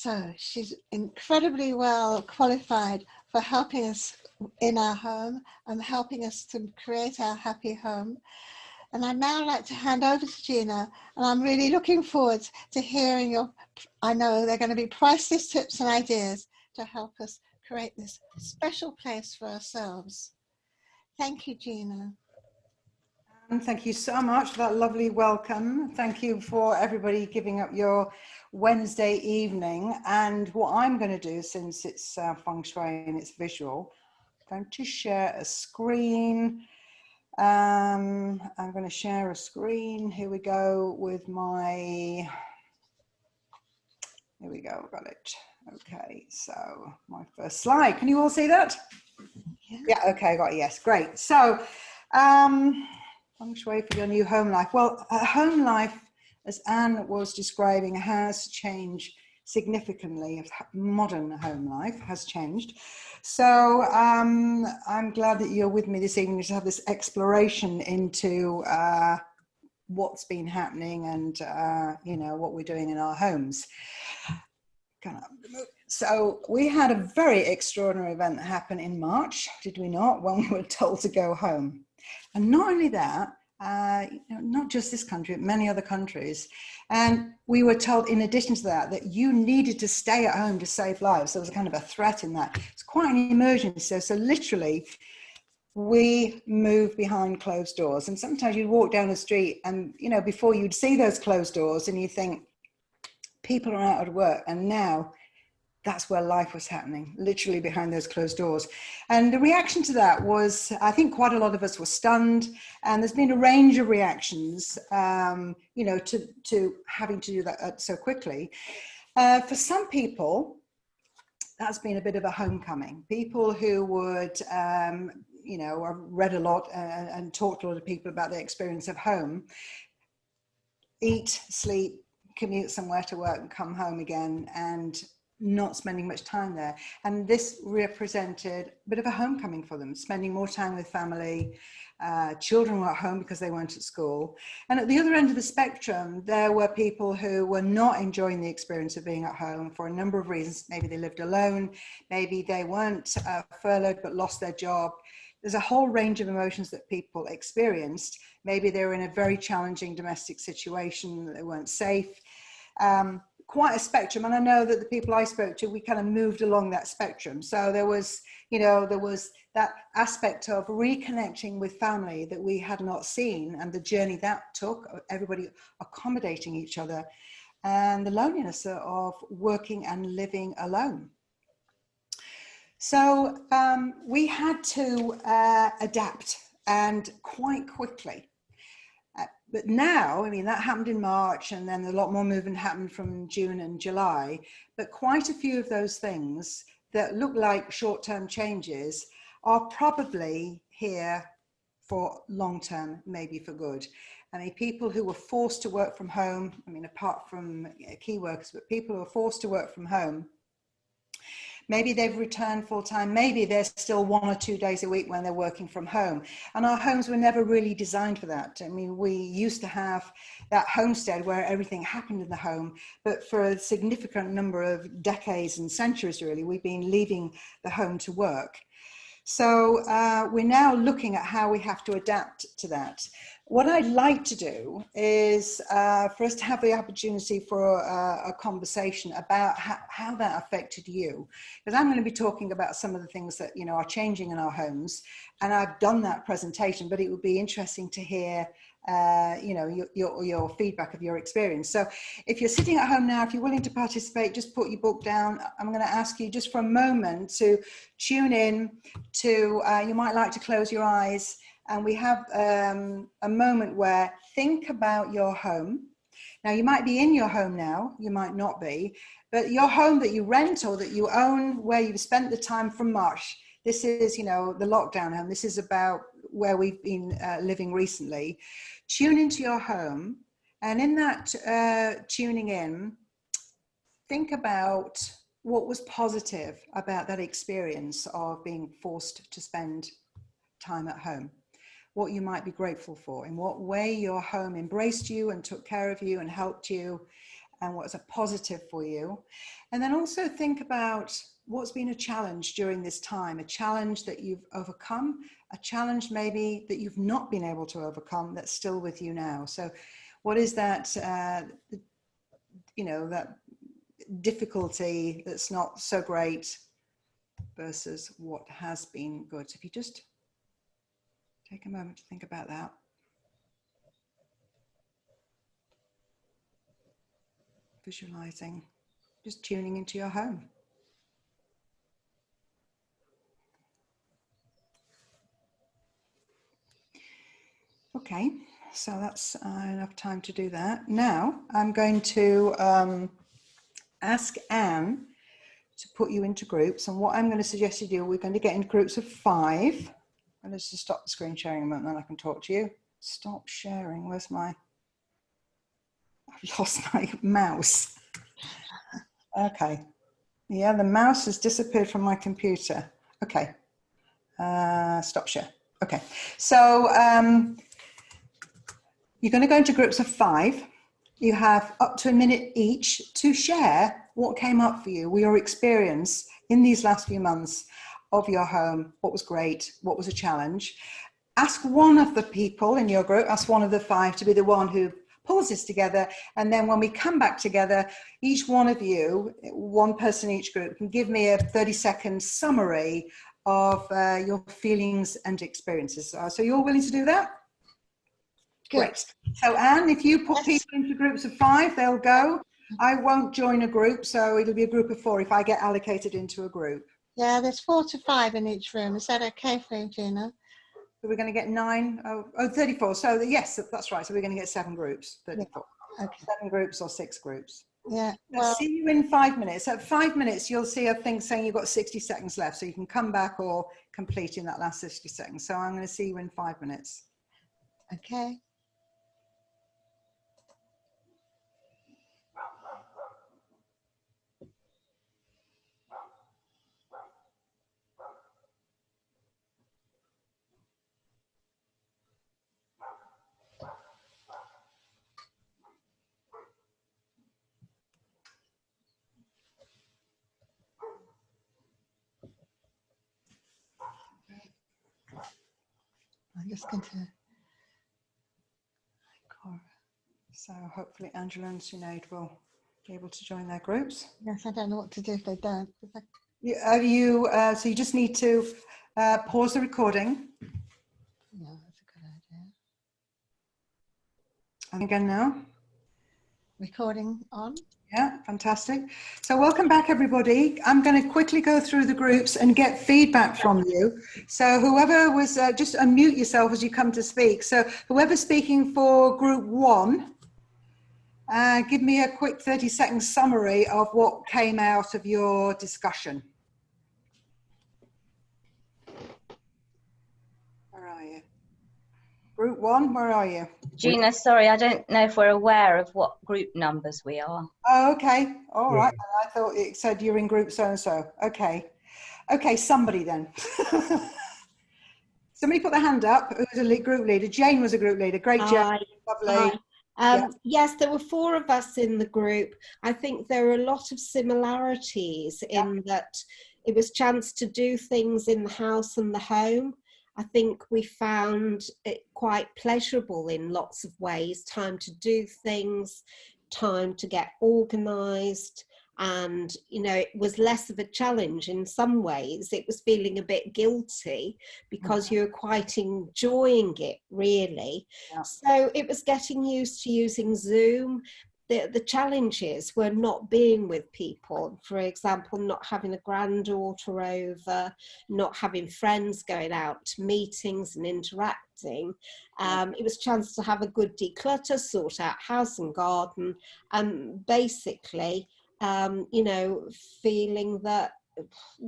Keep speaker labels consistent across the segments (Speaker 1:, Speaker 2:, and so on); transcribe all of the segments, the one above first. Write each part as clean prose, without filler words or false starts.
Speaker 1: So she's incredibly well qualified for helping us in our home and helping us to create our happy home. And I'd now like to hand over to Gina, and I'm really looking forward to hearing your, I know they're going to be priceless tips and ideas to help us create this special place for ourselves. Thank you, Gina.
Speaker 2: And thank you so much for that lovely welcome. Thank you for everybody giving up your Wednesday evening. And what I'm going to do, since it's Feng Shui and it's visual, I'm going to share a screen. I'm going to share a screen. Here we go with my, here we go, got it. Okay, so my first slide. Can you all see that? Yeah, okay, got it, yes, great. So, Feng Shui for your new home life. Well, home life, as Anne was describing, has changed significantly. Modern home life has changed. So I'm glad that you're with me this evening to have this exploration into what's been happening and, you know, what we're doing in our homes. So we had a very extraordinary event that happened in March, did we not, when we were told to go home. And not only that, you know, not just this country, but many other countries. And we were told, in addition to that, that you needed to stay at home to save lives. There was a kind of a threat in that. It's quite an emergency. So literally, we moved behind closed doors. And sometimes you'd walk down the street and, you know, before you'd see those closed doors and you think, people are out at work. And now that's where life was happening, literally behind those closed doors. And the reaction to that was, I think quite a lot of us were stunned, and there's been a range of reactions, you know, to having to do that so quickly. For some people, that's been a bit of a homecoming. People who would, you know, I've read a lot and talked to a lot of people about their experience of home, eat, sleep, commute somewhere to work and come home again, and not spending much time there. And this represented a bit of a homecoming for them, spending more time with family. Children were at home because they weren't at school. And at the other end of the spectrum, there were people who were not enjoying the experience of being at home for a number of reasons. Maybe they lived alone, maybe they weren't furloughed but lost their job. There's a whole range of emotions that people experienced. Maybe they were in a very challenging domestic situation, they weren't safe. Quite a spectrum, and I know that the people I spoke to, we kind of moved along that spectrum. So there was, you know, there was that aspect of reconnecting with family that we had not seen, and the journey that took, everybody accommodating each other, and the loneliness of working and living alone. So we had to adapt, and quite quickly. But now, I mean, that happened in March, and then a lot more movement happened from June and July. But quite a few of those things that look like short-term changes are probably here for long-term, maybe for good. I mean, people who were forced to work from home, I mean, apart from key workers, but people who are forced to work from home, maybe they've returned full time. Maybe there's still 1 or 2 days a week when they're working from home. And our homes were never really designed for that. I mean, we used to have that homestead where everything happened in the home, but for a significant number of decades and centuries, really, we've been leaving the home to work. So we're now looking at how we have to adapt to that. What I'd like to do is for us to have the opportunity for a conversation about how that affected you. Because I'm going to be talking about some of the things that, you know, are changing in our homes. And I've done that presentation, but it would be interesting to hear, you know, your feedback of your experience. So if you're sitting at home now, if you're willing to participate, just put your book down. I'm going to ask you just for a moment to tune in to, you might like to close your eyes. And we have a moment where think about your home. Now, you might be in your home now, you might not be, but your home that you rent or that you own, where you've spent the time from March. This is, you know, the lockdown home. This is about where we've been living recently. Tune into your home. And in that tuning in, think about what was positive about that experience of being forced to spend time at home. What you might be grateful for, in what way your home embraced you and took care of you and helped you, and what's a positive for you. And then also think about what's been a challenge during this time, a challenge that you've overcome, a challenge maybe that you've not been able to overcome that's still with you now. So what is that, you know, that difficulty that's not so great versus what has been good? So if you just take a moment to think about that. Visualizing, just tuning into your home. Okay, so that's enough time to do that. Now I'm going to ask Anne to put you into groups, and what I'm going to suggest you do, we're going to get into groups of 5. And let's just stop the screen sharing a moment, then I can talk to you. Stop sharing. Where's my? I've lost my mouse. Okay. Yeah, the mouse has disappeared from my computer. Okay. Stop share. Okay. So you're going to go into groups of 5. You have up to a minute each to share what came up for you, your experience in these last few months of your home. What was great? What was a challenge? Ask one of the people in your group, ask one of the 5 to be the one who pulls this together. And then when we come back together, each one of you, one person in each group, can give me a 30-second summary of your feelings and experiences. So you're willing to do that?
Speaker 1: Good.
Speaker 2: Great. So Anne, if you put people into groups of 5, they'll go. I won't join a group, so it'll be a group of 4 if I get allocated into a group.
Speaker 1: Yeah, there's 4 to 5 in each room. Is that okay for you, Gina?
Speaker 2: So we're going to get 9, 34. So yes, that's right. So we're going to get 7 groups, 34.
Speaker 1: Yeah. Okay.
Speaker 2: 7 groups or 6 groups.
Speaker 1: Yeah.
Speaker 2: Well, I'll see you in 5 minutes. At 5 minutes, you'll see a thing saying you've got 60 seconds left. So you can come back or complete in that last 60 seconds. So I'm going to see you in 5 minutes.
Speaker 1: Okay. I'm just going to.
Speaker 2: So hopefully Angela and Sinead will be able to join their groups.
Speaker 1: Yes, I don't know what to do if they don't.
Speaker 2: So you just need to pause the recording.
Speaker 1: Yeah, that's a good idea.
Speaker 2: And again now.
Speaker 1: Recording on.
Speaker 2: Yeah, fantastic. So welcome back, everybody. I'm going to quickly go through the groups and get feedback from you. So whoever was, just unmute yourself as you come to speak. So whoever's speaking for group 1, give me a quick 30-second summary of what came out of your discussion. Where are you? Group 1, where are you?
Speaker 3: Gina, sorry, I don't know if we're aware of what group numbers we are.
Speaker 2: Oh, okay. All right. I thought it said you're in group so-and-so. Okay. Okay, somebody then. Somebody put their hand up. Who was a group leader? Jane was a group leader. Great, Jane. Lovely.
Speaker 4: Yes, there were 4 of us in the group. I think there are a lot of similarities in that it was a chance to do things in the house and the home. I think we found it quite pleasurable in lots of ways, time to do things, time to get organised. And, you know, it was less of a challenge in some ways. It was feeling a bit guilty because you were quite enjoying it, really.
Speaker 2: Yeah.
Speaker 4: So it was getting used to using Zoom. The challenges were not being with people. For example, not having a granddaughter over, not having friends going out to meetings and interacting. It was a chance to have a good declutter, sort out house and garden, and basically, you know, feeling that,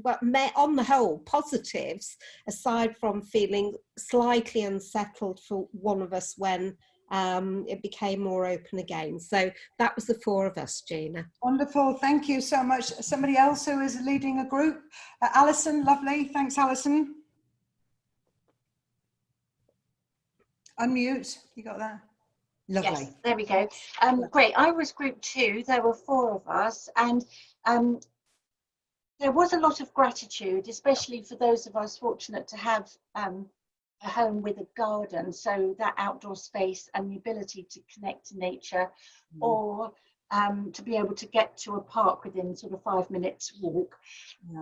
Speaker 4: but on the whole, positives, aside from feeling slightly unsettled for one of us when it became more open again. So that was the 4 of us, Gina.
Speaker 2: Wonderful. Thank you so much. Somebody else who is leading a group? Alison, lovely. Thanks, Alison. Unmute. You got that? Lovely.
Speaker 5: Yes, there we go. Great. I was group 2. There were 4 of us, and there was a lot of gratitude, especially for those of us fortunate to have a home with a garden, so that outdoor space and the ability to connect to nature, or to be able to get to a park within sort of 5 minutes walk.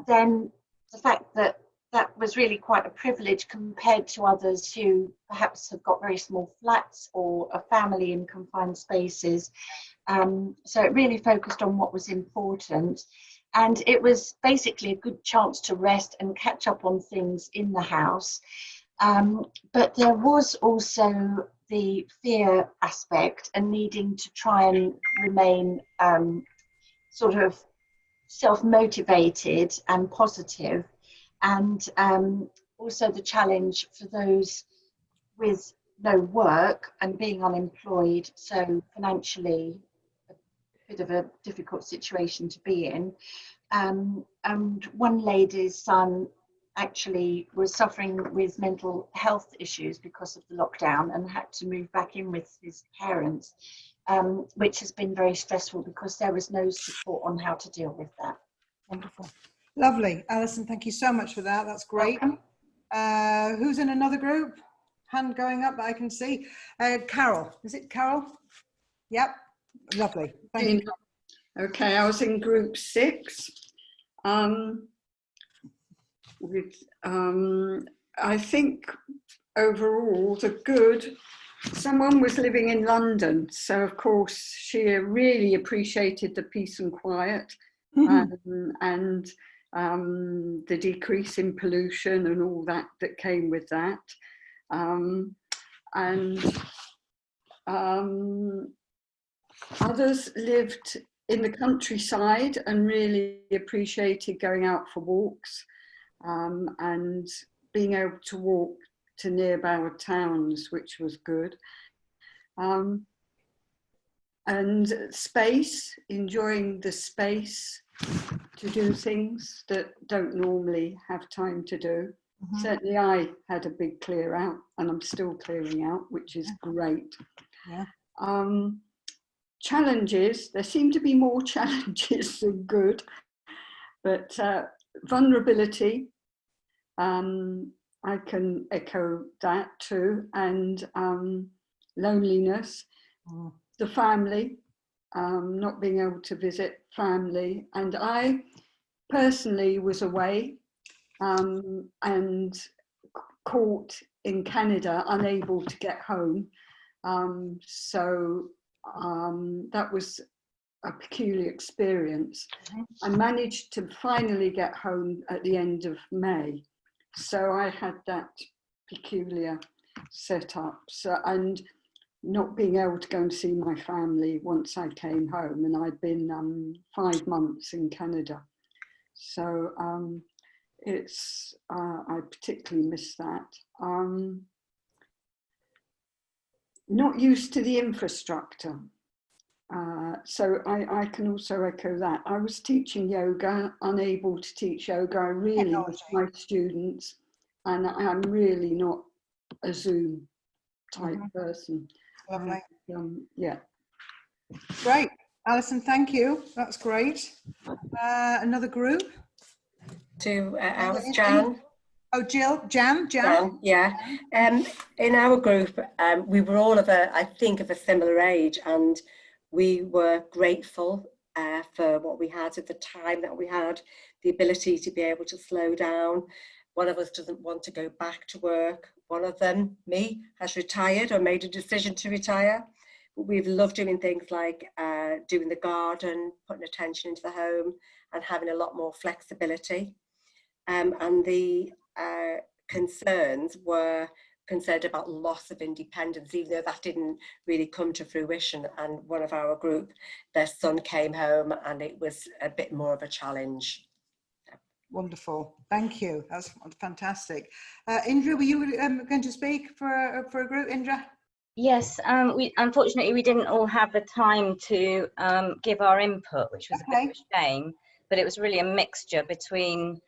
Speaker 5: Then the fact that that was really quite a privilege compared to others who perhaps have got very small flats or a family in confined spaces. So it really focused on what was important. And it was basically a good chance to rest and catch up on things in the house. But there was also the fear aspect and needing to try and remain sort of self-motivated and positive. And also the challenge for those with no work and being unemployed, so financially a bit of a difficult situation to be in. And one lady's son actually was suffering with mental health issues because of the lockdown and had to move back in with his parents, which has been very stressful because there was no support on how to deal with that.
Speaker 2: Wonderful. Lovely. Alison, thank you so much for that. That's great. Who's in another group? Hand going up that I can see. Carol. Is it Carol? Yep. Lovely. Thank you.
Speaker 6: Okay, I was in group 6. I think overall someone was living in London, so of course she really appreciated the peace and quiet, and the decrease in pollution and all that came with that. Others lived in the countryside and really appreciated going out for walks, and being able to walk to nearby towns, which was good. And space, enjoying the space to do things that don't normally have time to do. Certainly I had a big clear out, and I'm still clearing out, which is great. Challenges, there seem to be more challenges than good, but vulnerability, I can echo that too, and loneliness, the family, not being able to visit family. And I personally was away and caught in Canada, unable to get home. So that was a peculiar experience. I managed to finally get home at the end of May. So I had that peculiar setup. So, and not being able to go and see my family once I came home, and I'd been 5 months in Canada. So it's, I particularly miss that. Not used to the infrastructure. So I can also echo that. I was teaching yoga, unable to teach yoga. I really miss my students, and I'm really not a Zoom type person.
Speaker 2: Lovely.
Speaker 6: Yeah.
Speaker 2: Great. Alison, thank you. That's great. Another group?
Speaker 7: I was Jan.
Speaker 2: Oh, Jill, Jan,
Speaker 7: yeah. In our group, we were all of I think of a similar age, and we were grateful for what we had at the time that we had, the ability to be able to slow down. One of us doesn't want to go back to work. One of them, me, has retired or made a decision to retire. But we've loved doing things like doing the garden, putting attention into the home, and having a lot more flexibility. And the concerns were concerned about loss of independence, even though that didn't really come to fruition. And one of our group, their son came home, and it was a bit more of a challenge.
Speaker 2: Wonderful. Thank you. That's fantastic. Indra, were you going to speak for a group, Indra?
Speaker 3: Yes, unfortunately we didn't all have the time to give our input, which was a bit of a shame, but it was really a mixture between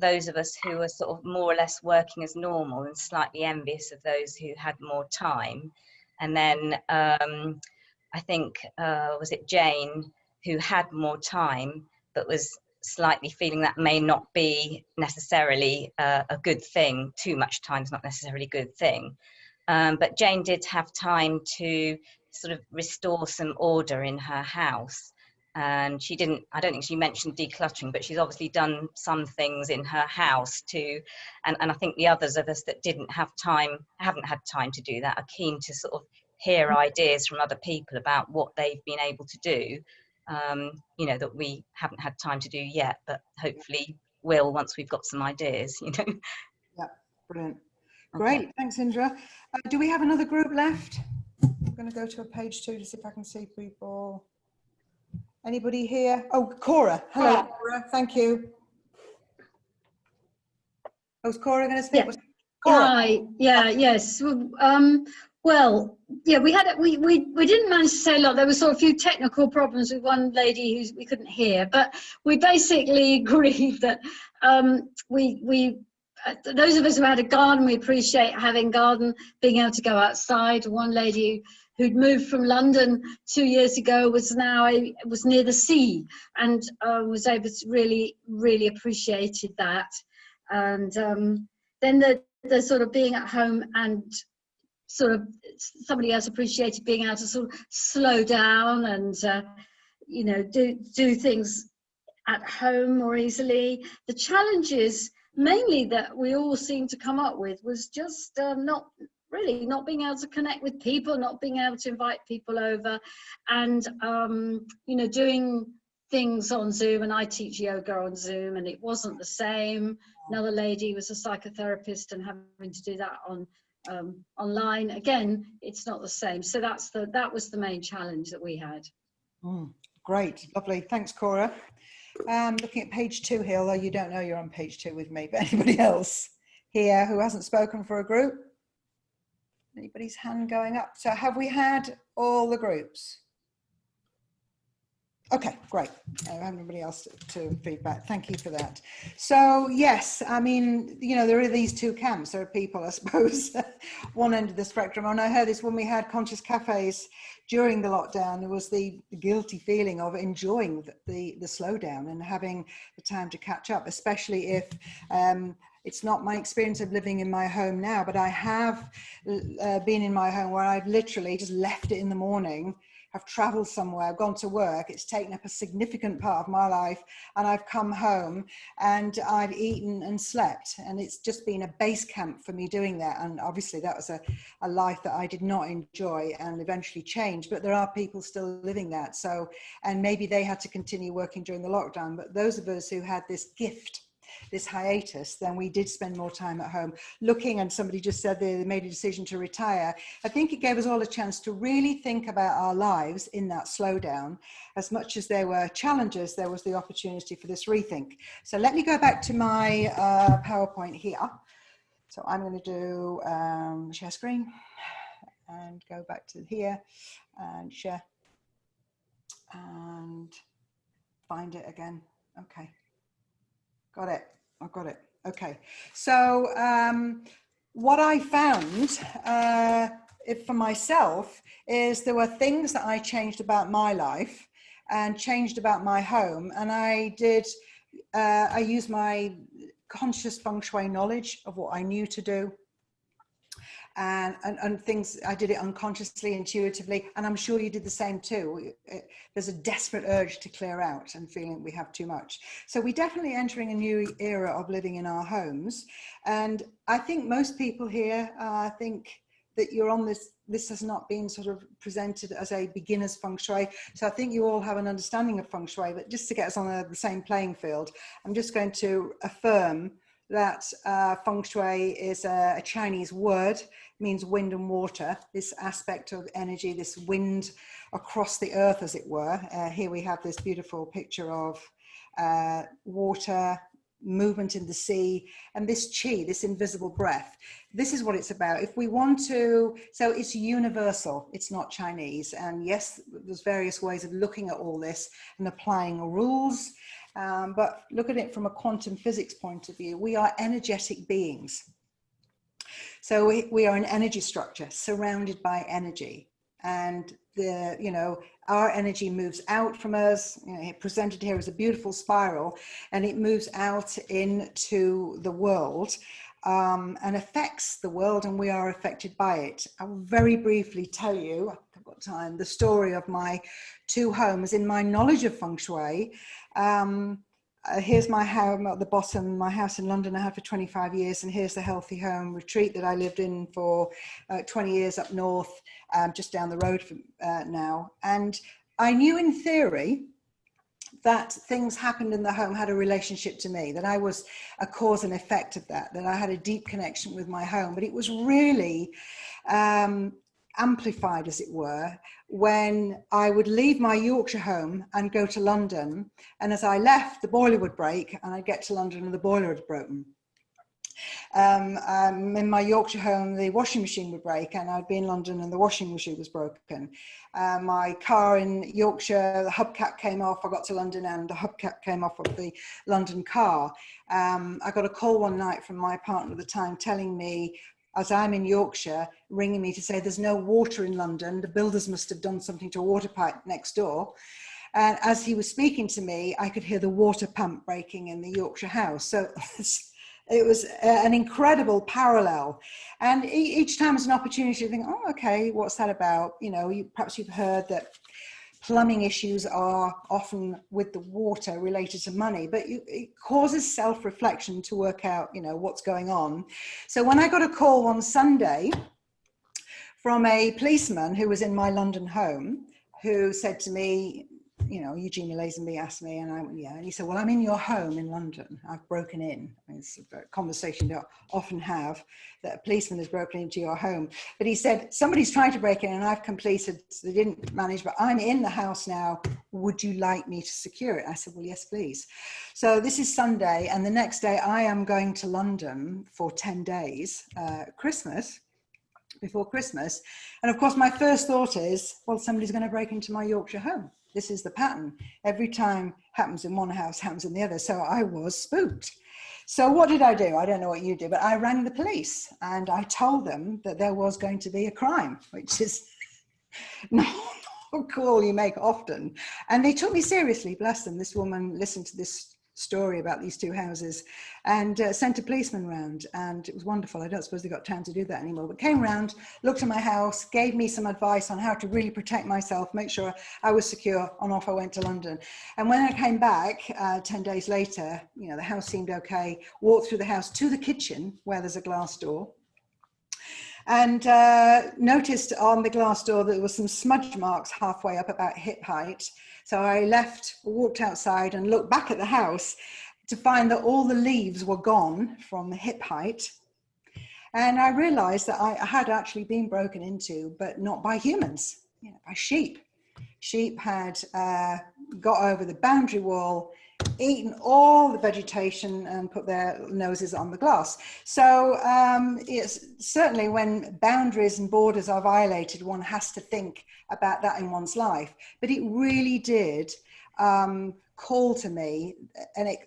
Speaker 3: those of us who were sort of more or less working as normal and slightly envious of those who had more time. And then I think, was it Jane, who had more time, but was slightly feeling that may not be necessarily a good thing. Too much time is not necessarily a good thing. But Jane did have time to sort of restore some order in her house. And she didn't, I don't think she mentioned decluttering, but she's obviously done some things in her house too. And I think the others of us that didn't have time, haven't had time to do that, are keen to sort of hear ideas from other people about what they've been able to do, you know, that we haven't had time to do yet, but hopefully will once we've got some ideas, you know.
Speaker 2: Yeah, brilliant.
Speaker 3: Okay.
Speaker 2: Great, thanks Indra. Do we have another group left? I'm going to go to page 2 to see if I can see people. Anybody here? Oh, Cora. Hello,
Speaker 8: Hi.
Speaker 2: Cora. Thank you. Oh, is Cora going to speak?
Speaker 8: Yeah.
Speaker 2: Cora.
Speaker 8: Hi. Yeah. Yes. Well, yeah. We didn't manage to say a lot. There were sort of a few technical problems with one lady who we couldn't hear, but we basically agreed that those of us who had a garden, we appreciate having garden, being able to go outside. One lady who'd moved from London 2 years ago was near the sea, and was able to really appreciated that. And then the sort of being at home, and sort of somebody else appreciated being able to sort of slow down and you know, do things at home more easily. The challenges mainly that we all seem to come up with was just not being able to connect with people, not being able to invite people over, and you know, doing things on Zoom. And I teach yoga on Zoom, and it wasn't the same. Another lady was a psychotherapist, and having to do that on online, again, it's not the same. So that was the main challenge that we had.
Speaker 2: Great, lovely. Thanks, Cora. Looking at page 2 here, although you don't know you're on page 2 with me, but anybody else here who hasn't spoken for a group? Anybody's hand going up? So have we had all the groups? Okay, great. I don't have anybody else to feedback. Thank you for that. So yes, I mean, you know, there are these two camps. There are people, I suppose, one end of the spectrum. And I heard this when we had conscious cafes during the lockdown. There was the guilty feeling of enjoying the slowdown and having the time to catch up, especially if it's not my experience of living in my home now, but I have been in my home where I've literally just left it in the morning, have traveled somewhere, gone to work, it's taken up a significant part of my life, and I've come home and I've eaten and slept, and it's just been a base camp for me doing that. And obviously that was a life that I did not enjoy and eventually changed, but there are people still living that. So, and maybe they had to continue working during the lockdown, but those of us who had this gift, this hiatus, then we did spend more time at home looking. And somebody just said they made a decision to retire. I think it gave us all a chance to really think about our lives in that slowdown. As much as there were challenges, there was the opportunity for this rethink. So let me go back to my PowerPoint here. So I'm going to do share screen and go back to here and share and find it again. Okay. Got it. I've got it. Okay. So what I found for myself is there were things that I changed about my life and changed about my home. And I used my conscious Feng Shui knowledge of what I knew to do. And things, I did it unconsciously, intuitively, and I'm sure you did the same too. There's a desperate urge to clear out and feeling we have too much. So we're definitely entering a new era of living in our homes. And I think most people here think that you're on this has not been sort of presented as a beginner's Feng Shui. So I think you all have an understanding of Feng Shui, but just to get us on the same playing field, I'm just going to affirm that Feng Shui is a Chinese word, means wind and water, this aspect of energy, this wind across the earth, as it were. Here we have this beautiful picture of water, movement in the sea, and this qi, this invisible breath. This is what it's about. If we want to, so it's universal, it's not Chinese. And yes, there's various ways of looking at all this and applying rules. But look at it from a quantum physics point of view. We are energetic beings. So we are an energy structure surrounded by energy, and our energy moves out from us. Presented here as a beautiful spiral, and it moves out into the world and affects the world, and we are affected by it. I will very briefly tell you, I've got time, the story of my 2 homes. In my knowledge of Feng Shui, here's my home at the bottom, my house in London I had for 25 years, and here's the Healthy Home retreat that I lived in for 20 years up north, just down the road from now. And I knew in theory that things happened in the home had a relationship to me, that I was a cause and effect of that I had a deep connection with my home. But it was really amplified, as it were, when I would leave my Yorkshire home and go to London, and as I left, the boiler would break, and I'd get to London and the boiler had broken. In my Yorkshire home, the washing machine would break, and I'd be in London and the washing machine was broken. My car in Yorkshire, the hubcap came off. I got to London and the hubcap came off of the London car. I got a call one night from my partner at the time telling me, as I'm in Yorkshire, ringing me to say there's no water in London. The builders must have done something to a water pipe next door. And as he was speaking to me, I could hear the water pump breaking in the Yorkshire house. So it was an incredible parallel. And each time is an opportunity to think, oh, okay, what's that about? Perhaps you've heard that plumbing issues are often with the water related to money, but it causes self-reflection to work out, what's going on. So when I got a call one Sunday from a policeman who was in my London home, who said to me, Gina Lazenby asked me, and I went, yeah. And he said, well, I'm in your home in London. I've broken in. It's a conversation you often have, that a policeman has broken into your home. But he said, somebody's trying to break in and I've completed, so they didn't manage, but I'm in the house now. Would you like me to secure it? I said, well, yes, please. So this is Sunday, and the next day I am going to London for 10 days, before Christmas. And of course, my first thought is, well, somebody's going to break into my Yorkshire home. This is the pattern. Every time happens in one house, happens in the other. So I was spooked. So what did I do? I don't know what you did, but I rang the police and I told them that there was going to be a crime, which is not a call you make often. And they took me seriously, bless them. This woman listened to this story about these 2 houses and sent a policeman round, and it was wonderful. I don't suppose they got time to do that anymore, but came round, looked at my house, gave me some advice on how to really protect myself, make sure I was secure, and off I went to London. And when I came back 10 days later, the house seemed okay. Walked through the house to the kitchen where there's a glass door, and noticed on the glass door that there were some smudge marks halfway up, about hip height. So I walked outside and looked back at the house to find that all the leaves were gone from the hip height. And I realized that I had actually been broken into, but not by humans, by sheep. Sheep had got over the boundary wall, eaten all the vegetation and put their noses on the glass. So it's certainly when boundaries and borders are violated, one has to think about that in one's life. But it really did call to me and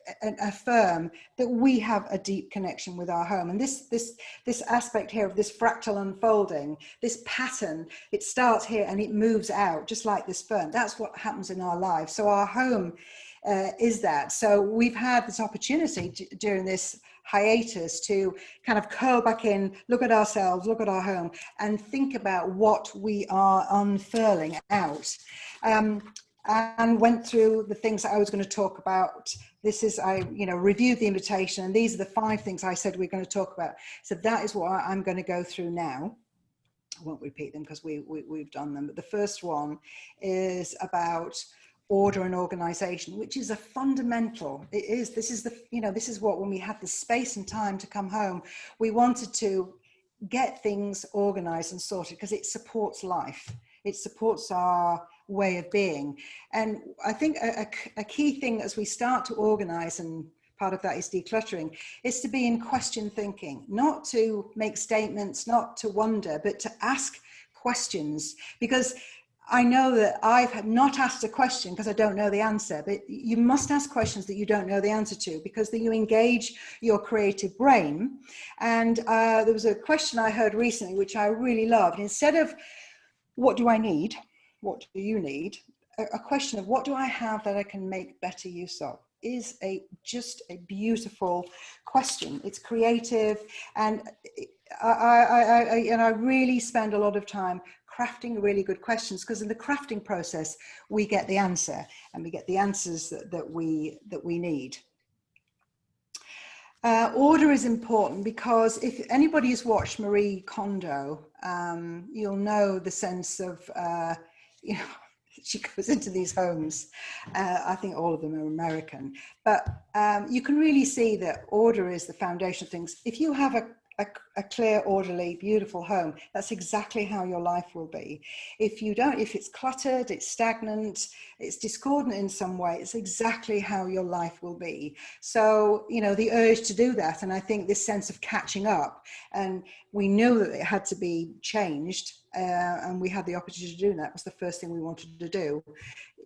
Speaker 2: affirm that we have a deep connection with our home. And this aspect here of this fractal unfolding, this pattern, it starts here and it moves out, just like this fern. That's what happens in our lives. So our home is that. So we've had this opportunity during this hiatus to kind of curl back in, look at ourselves, look at our home, and think about what we are unfurling out. And went through the things that I was going to talk about. I reviewed the invitation, and these are the 5 things I said we're going to talk about. So that is what I'm going to go through now. I won't repeat them because we've done them. But the first one is about order and organization, which is a fundamental. It is. This is what, when we had the space and time to come home, we wanted to get things organized and sorted because it supports life. It supports our way of being. And I think a key thing as we start to organize, and part of that is decluttering, is to be in question thinking, not to make statements, not to wonder, but to ask questions. Because I know that I've not asked a question because I don't know the answer, but you must ask questions that you don't know the answer to, because then you engage your creative brain. And there was a question I heard recently, which I really loved. Instead of what do I need, what do you need, a question of what do I have that I can make better use of is just a beautiful question. It's creative, and I really spend a lot of time crafting really good questions, because in the crafting process we get the answer, and we get the answers that we need. Order is important, because if anybody has watched Marie Kondo, you'll know the sense of, you know, she goes into these homes. I think all of them are American, but you can really see that order is the foundation of things. If you have a clear, orderly, beautiful home, that's exactly how your life will be. If you don't, if it's cluttered, it's stagnant, it's discordant in some way, it's exactly how your life will be. So, you know, the urge to do that, and I think this sense of catching up, and we knew that it had to be changed, and we had the opportunity to do that, was the first thing we wanted to do.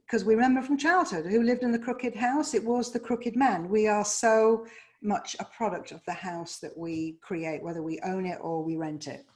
Speaker 2: Because we remember from childhood, who lived in the crooked house? It was the crooked man. We are so much a product of the house that we create, whether we own it or we rent it.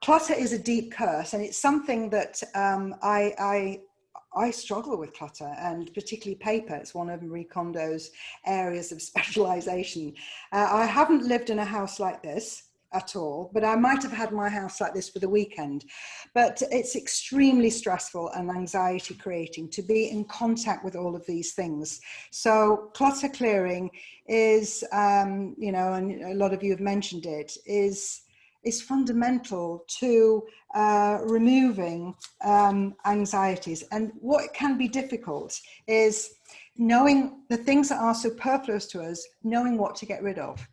Speaker 2: Clutter is a deep curse, and it's something that I struggle with clutter, and particularly paper. It's one of Marie Kondo's areas of specialization. I haven't lived in a house like this at all, but I might have had my house like this for the weekend. But it's extremely stressful and anxiety creating to be in contact with all of these things. So clutter clearing is, you know, and a lot of you have mentioned it, is fundamental to removing anxieties. And what can be difficult is knowing the things that are superfluous to us, knowing what to get rid of.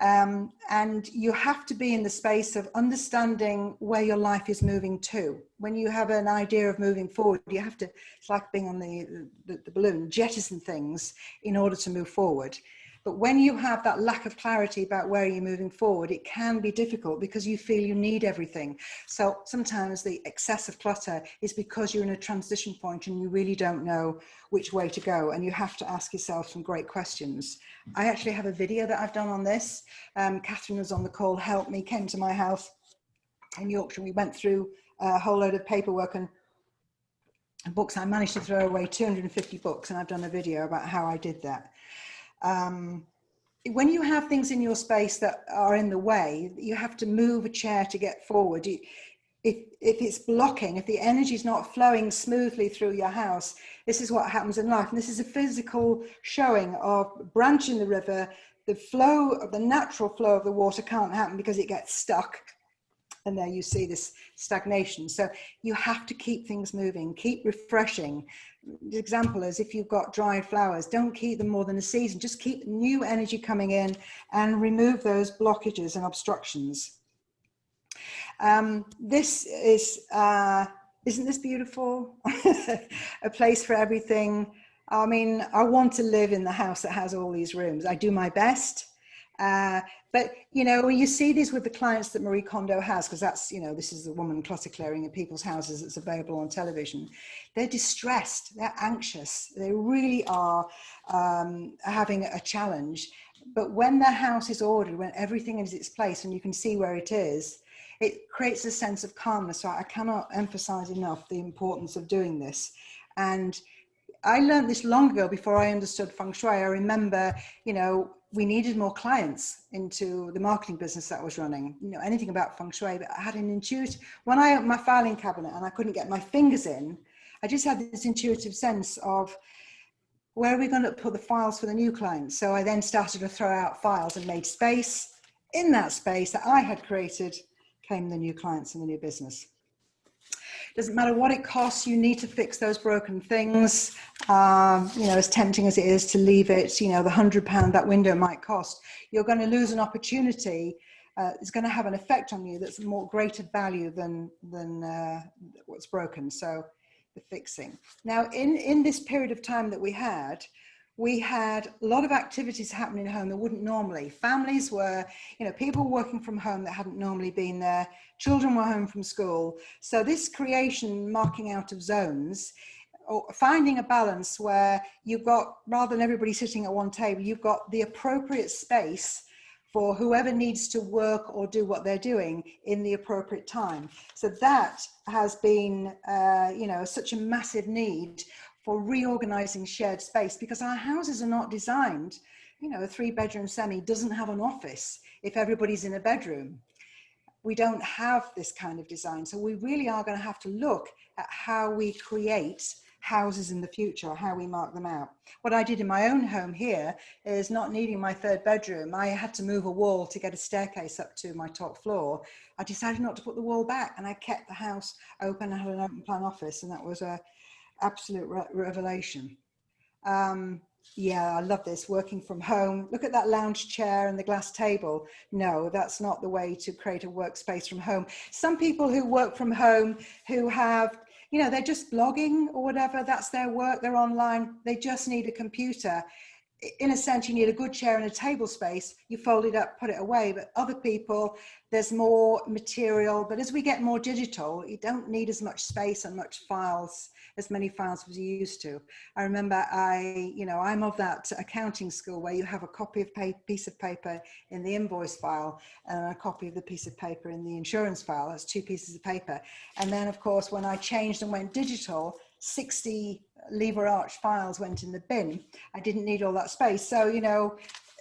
Speaker 2: And you have to be in the space of understanding where your life is moving to. When you have an idea of moving forward, you have to, it's like being on the balloon, jettison things in order to move forward. But when you have that lack of clarity about where you're moving forward, it can be difficult because you feel you need everything. So sometimes the excessive clutter is because you're in a transition point and you really don't know which way to go. And you have to ask yourself some great questions. I actually have a video that I've done on this. Catherine was on the call, helped me, came to my house in Yorkshire. We went through a whole load of paperwork and books. I managed to throw away 250 books, and I've done a video about how I did that. When you have things in your space that are in the way, you have to move a chair to get forward. If it's blocking, if the energy is not flowing smoothly through your house, this is what happens in life. And this is a physical showing of branch in the river. The flow of the natural flow of the water can't happen because it gets stuck. And there you see this stagnation. So you have to keep things moving, keep refreshing. The example is, if you've got dried flowers, don't keep them more than a season. Just keep new energy coming in and remove those blockages and obstructions. This is, isn't this beautiful? A place for everything. I mean, I want to live in the house that has all these rooms. I do my best. But, you know, when you see these with the clients that Marie Kondo has, because that's, you know, this is the woman clutter clearing in people's houses that's available on television, they're distressed, they're anxious, they really are having a challenge. But when their house is ordered, when everything is its place and you can see where it is, it creates a sense of calmness. So I cannot emphasize enough the importance of doing this. And I learned this long ago, before I understood Feng Shui. I remember, you know, we needed more clients into the marketing business that I was running, you know, anything about Feng Shui, but I had an intuitive, when I opened my filing cabinet and I couldn't get my fingers in, I just had this intuitive sense of, where are we going to put the files for the new clients? So I then started to throw out files and made space. In that space that I had created came the new clients and the new business. Doesn't matter what it costs, you need to fix those broken things. You know, as tempting as it is to leave it, you know, the £100 that window might cost, you're going to lose an opportunity. It's going to have an effect on you that's more greater value than what's broken. So the fixing. Now, in this period of time that we had, we had a lot of activities happening at home that wouldn't normally. Families were, people working from home that hadn't normally been there. Children were home from school. So this creation, marking out of zones, or finding a balance where you've got, rather than everybody sitting at one table, you've got the appropriate space for whoever needs to work or do what they're doing in the appropriate time. So that has been, such a massive need for reorganizing shared space, because our houses are not designed, a 3-bedroom semi doesn't have an office if everybody's in a bedroom. We don't have this kind of design. So we really are going to have to look at how we create houses in the future, how we mark them out. What I did in my own home here is, not needing my 3rd bedroom, I had to move a wall to get a staircase up to my top floor. I decided not to put the wall back, and I kept the house open. I had an open plan office, and that was a absolute revelation. Yeah, I love this, working from home. Look at that lounge chair and the glass table. No, that's not the way to create a workspace from home. Some people who work from home, who have, they're just blogging or whatever, that's their work, they're online, they just need a computer. In a sense, you need a good chair and a table space. You fold it up, put it away. But other people, there's more material. But as we get more digital, you don't need as much space and as many files as you used to. I remember I'm of that accounting school where you have a copy of piece of paper in the invoice file and a copy of the piece of paper in the insurance file. That's 2 pieces of paper. And then, of course, when I changed and went digital, 60 lever arch files went in the bin. I didn't need all that space. So,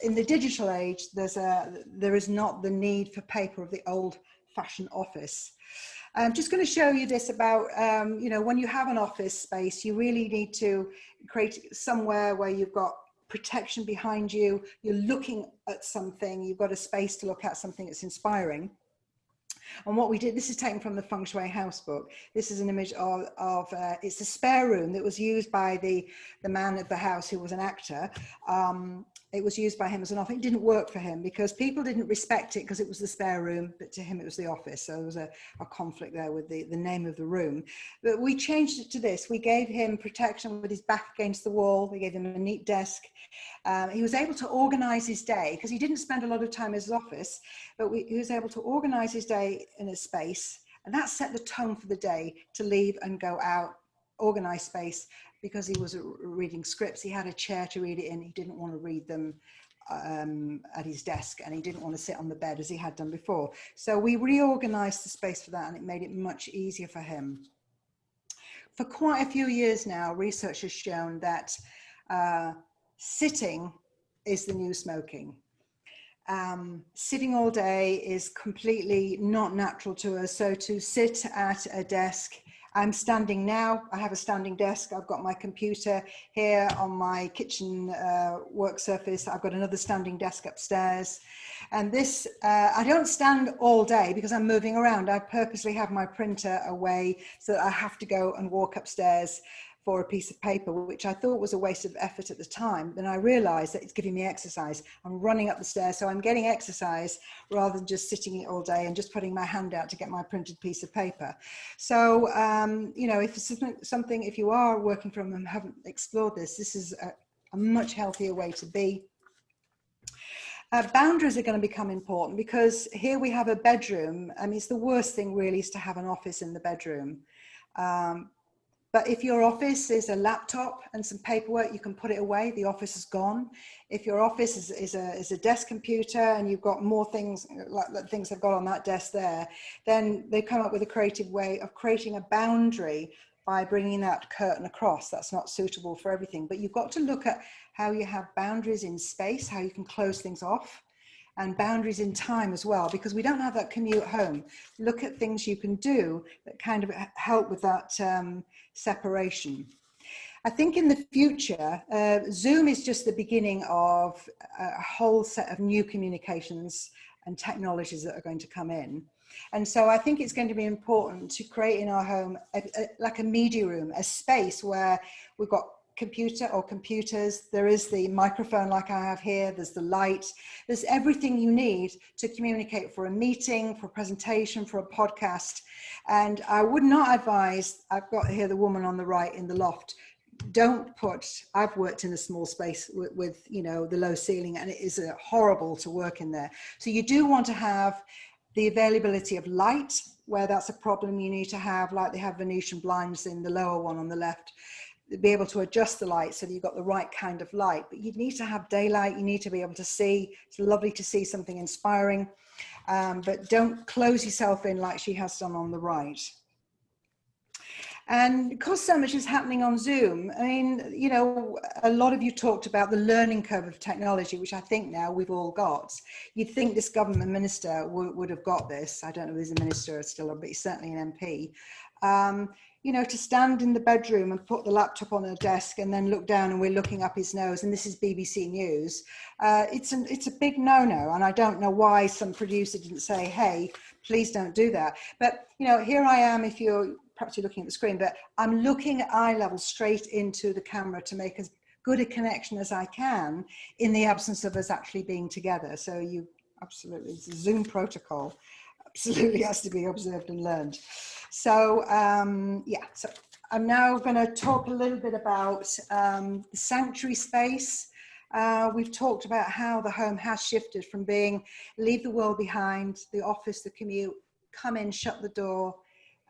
Speaker 2: in the digital age, there is not the need for paper of the old-fashioned office. I'm just going to show you this about, when you have an office space, you really need to create somewhere where you've got protection behind you. You're looking at something. You've got a space to look at something that's inspiring. And what we did, this is taken from the Feng Shui House book. This is an image of it's a spare room that was used by the man of the house who was an actor. It was used by him as an office. It didn't work for him because people didn't respect it because it was the spare room, but to him it was the office. So there was a conflict there with the name of the room. But we changed it to this. We gave him protection with his back against the wall. We gave him a neat desk. He was able to organize his day because he didn't spend a lot of time in his office, but he was able to organize his day in a space, and that set the tone for the day to leave and go out, organize space. Because he was reading scripts, he had a chair to read it in. He didn't want to read them at his desk, and he didn't want to sit on the bed as he had done before. So we reorganized the space for that, and it made it much easier for him. For quite a few years now, research has shown that sitting is the new smoking. Sitting all day is completely not natural to us. So to sit at a desk, I'm standing now, I have a standing desk, I've got my computer here on my kitchen work surface, I've got another standing desk upstairs. And this, I don't stand all day because I'm moving around. I purposely have my printer away so that I have to go and walk upstairs for a piece of paper, which I thought was a waste of effort at the time. Then I realized that it's giving me exercise. I'm running up the stairs, so I'm getting exercise rather than just sitting all day and just putting my hand out to get my printed piece of paper. So, if it's something, if you are working from home and haven't explored this, this is a much healthier way to be. Boundaries are going to become important because here we have a bedroom. I mean, it's the worst thing really is to have an office in the bedroom. But if your office is a laptop and some paperwork, you can put it away. The office is gone. If your office is a desk computer and you've got more things like things I've got on that desk there, then they come up with a creative way of creating a boundary by bringing that curtain across. That's not suitable for everything, but you've got to look at how you have boundaries in space, how you can close things off, and boundaries in time as well, because we don't have that commute home. Look at things you can do that kind of help with that separation. I think in the future, Zoom is just the beginning of a whole set of new communications and technologies that are going to come in. And so I think it's going to be important to create in our home like a media room, a space where we've got computer or computers, there is the microphone like I have here, there's the light, there's everything you need to communicate for a meeting, for a presentation, for a podcast. And I would not advise, I've got here the woman on the right in the loft, don't put, I've worked in a small space with you know, the low ceiling, and it is horrible to work in there. So you do want to have the availability of light where that's a problem. You need to have, like they have Venetian blinds in the lower one on the left, be able to adjust the light so that you've got the right kind of light. But you need to have daylight. You need to be able to see. It's lovely to see something inspiring, but don't close yourself in like she has done on the right. And because so much is happening on Zoom, I mean, you know, a lot of you talked about the learning curve of technology, which I think now we've all got. You'd think this government minister would have got this. I don't know if he's a minister still, but he's certainly an MP. You know, to stand in the bedroom and put the laptop on a desk and then look down and we're looking up his nose, and this is BBC News. It's a big no-no, and I don't know why some producer didn't say, hey, please don't do that. But, you know, here I am, if you're, perhaps you're looking at the screen, but I'm looking at eye level straight into the camera to make as good a connection as I can in the absence of us actually being together. So you absolutely, it's a Zoom protocol, absolutely has to be observed and learned. So yeah, so I'm now going to talk a little bit about the sanctuary space. We've talked about how the home has shifted from being leave the world behind, the office, the commute, come in, shut the door,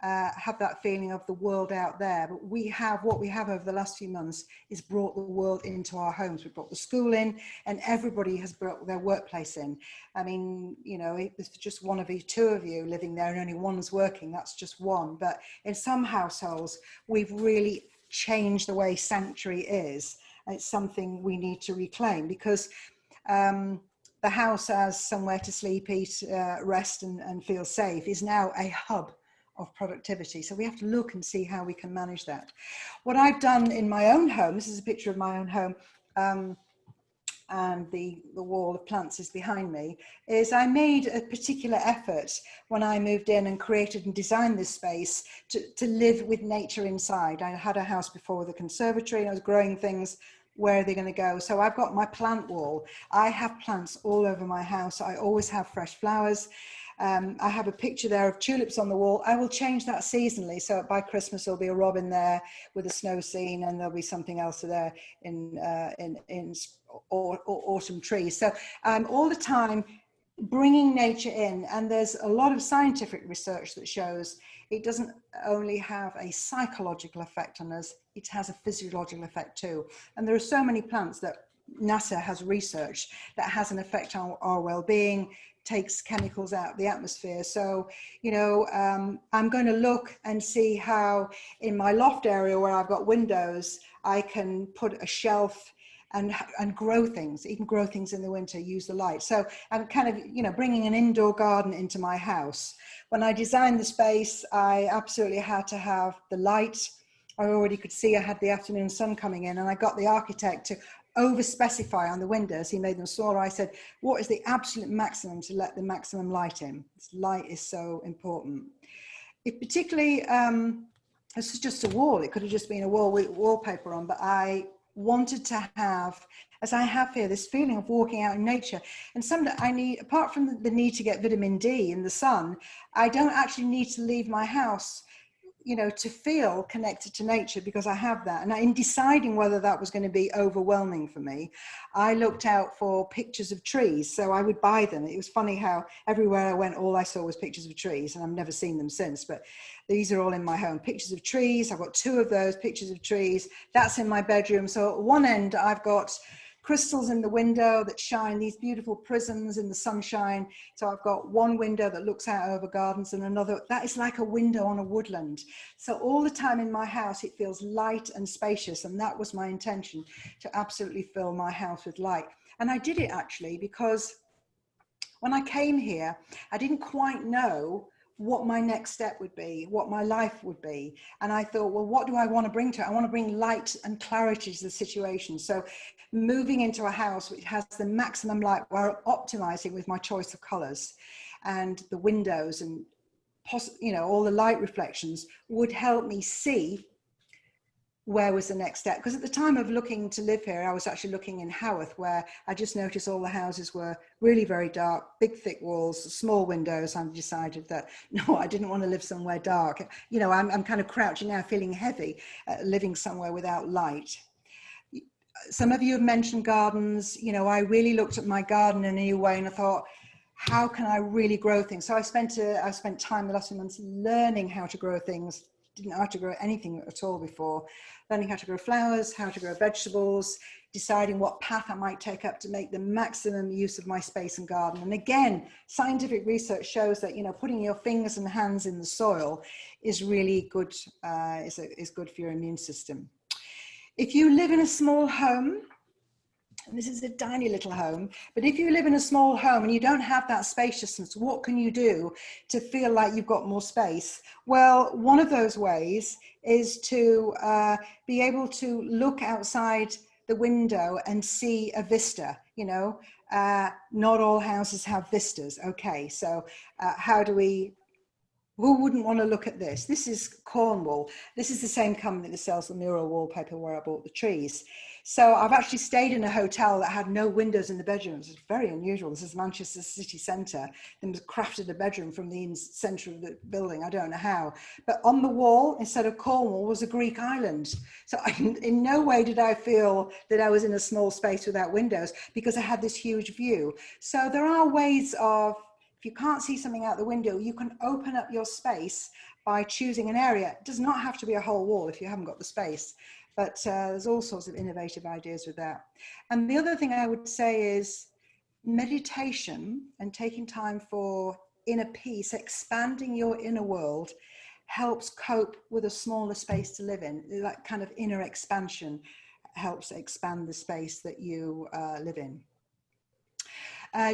Speaker 2: have that feeling of the world out there. But we have, what we have over the last few months is brought the world into our homes. We've brought the school in, and everybody has brought their workplace in. I mean, you know, if there's just one of you, two of you living there and only one's working, that's just one. But in some households, we've really changed the way sanctuary is. And it's something we need to reclaim, because the house as somewhere to sleep, eat, rest and feel safe is now a hub of productivity. So we have to look and see how we can manage that. What I've done in my own home, this is a picture of my own home, and the wall of plants is behind me, is I made a particular effort when I moved in and created and designed this space to live with nature inside. I had a house before with a conservatory, and I was growing things. Where are they going to go? So I've got my plant wall. I have plants all over my house. I always have fresh flowers. I have a picture there of tulips on the wall. I will change that seasonally. So by Christmas, there'll be a robin there with a snow scene, and there'll be something else there in autumn trees. So all the time bringing nature in. And there's a lot of scientific research that shows it doesn't only have a psychological effect on us, it has a physiological effect too. And there are so many plants that NASA has researched that has an effect on our well-being, takes chemicals out of the atmosphere. So, you know, I'm going to look and see how in my loft area where I've got windows, I can put a shelf and grow things, even grow things in the winter, use the light. So I'm kind of, you know, bringing an indoor garden into my house. When I designed the space, I absolutely had to have the light. I already could see I had the afternoon sun coming in, and I got the architect to over specify on the windows. He made them smaller. I said, what is the absolute maximum to let the maximum light in? This light is so important. It particularly, this is just a wall. It could have just been a wall with wallpaper on, but I wanted to have, as I have here, this feeling of walking out in nature. And some I need, apart from the need to get vitamin D in the sun, I don't actually need to leave my house, you know, to feel connected to nature, because I have that. And in deciding whether that was going to be overwhelming for me, I looked out for pictures of trees. So I would buy them. It was funny how everywhere I went, all I saw was pictures of trees, and I've never seen them since, but these are all in my home. Pictures of trees. I've got 2 of those pictures of trees. That's in my bedroom. So at one end, I've got crystals in the window that shine, these beautiful prisms in the sunshine. So I've got one window that looks out over gardens, and another that is like a window on a woodland. So all the time in my house, it feels light and spacious. And that was my intention, to absolutely fill my house with light. And I did it actually, because when I came here, I didn't quite know what my next step would be, what my life would be. And I thought, well, what do I want to bring to it? I want to bring light and clarity to the situation. So moving into a house which has the maximum light, while optimizing with my choice of colors and the windows and, you know, all the light reflections would help me see where was the next step? Because at the time of looking to live here, I was actually looking in Haworth, where I just noticed all the houses were really very dark, big thick walls, small windows. I decided that no, I didn't want to live somewhere dark. You know, I'm kind of crouching now, feeling heavy, living somewhere without light. Some of you have mentioned gardens. You know, I really looked at my garden in a new way, and I thought, how can I really grow things? So I spent time the last few months learning how to grow things. Didn't know how to grow anything at all before. Learning how to grow flowers, how to grow vegetables, deciding what path I might take up to make the maximum use of my space and garden. And again, scientific research shows that, you know, putting your fingers and hands in the soil is really good, is good for your immune system. If you live in a small home, and this is a tiny little home, but if you live in a small home and you don't have that spaciousness, what can you do to feel like you've got more space? Well, one of those ways is to be able to look outside the window and see a vista. You know, not all houses have vistas. Okay, so who wouldn't want to look at this? This is Cornwall. This is the same company that sells the mural wallpaper where I bought the trees. So I've actually stayed in a hotel that had no windows in the bedrooms. It's very unusual. This is Manchester city centre. They crafted a bedroom from the centre of the building. I don't know how. But on the wall, instead of Cornwall, was a Greek island. So in no way did I feel that I was in a small space without windows, because I had this huge view. So there are ways of, if you can't see something out the window, you can open up your space by choosing an area. It does not have to be a whole wall if you haven't got the space, but there's all sorts of innovative ideas with that. And the other thing I would say is meditation and taking time for inner peace, expanding your inner world, helps cope with a smaller space to live in. That kind of inner expansion helps expand the space that you live in.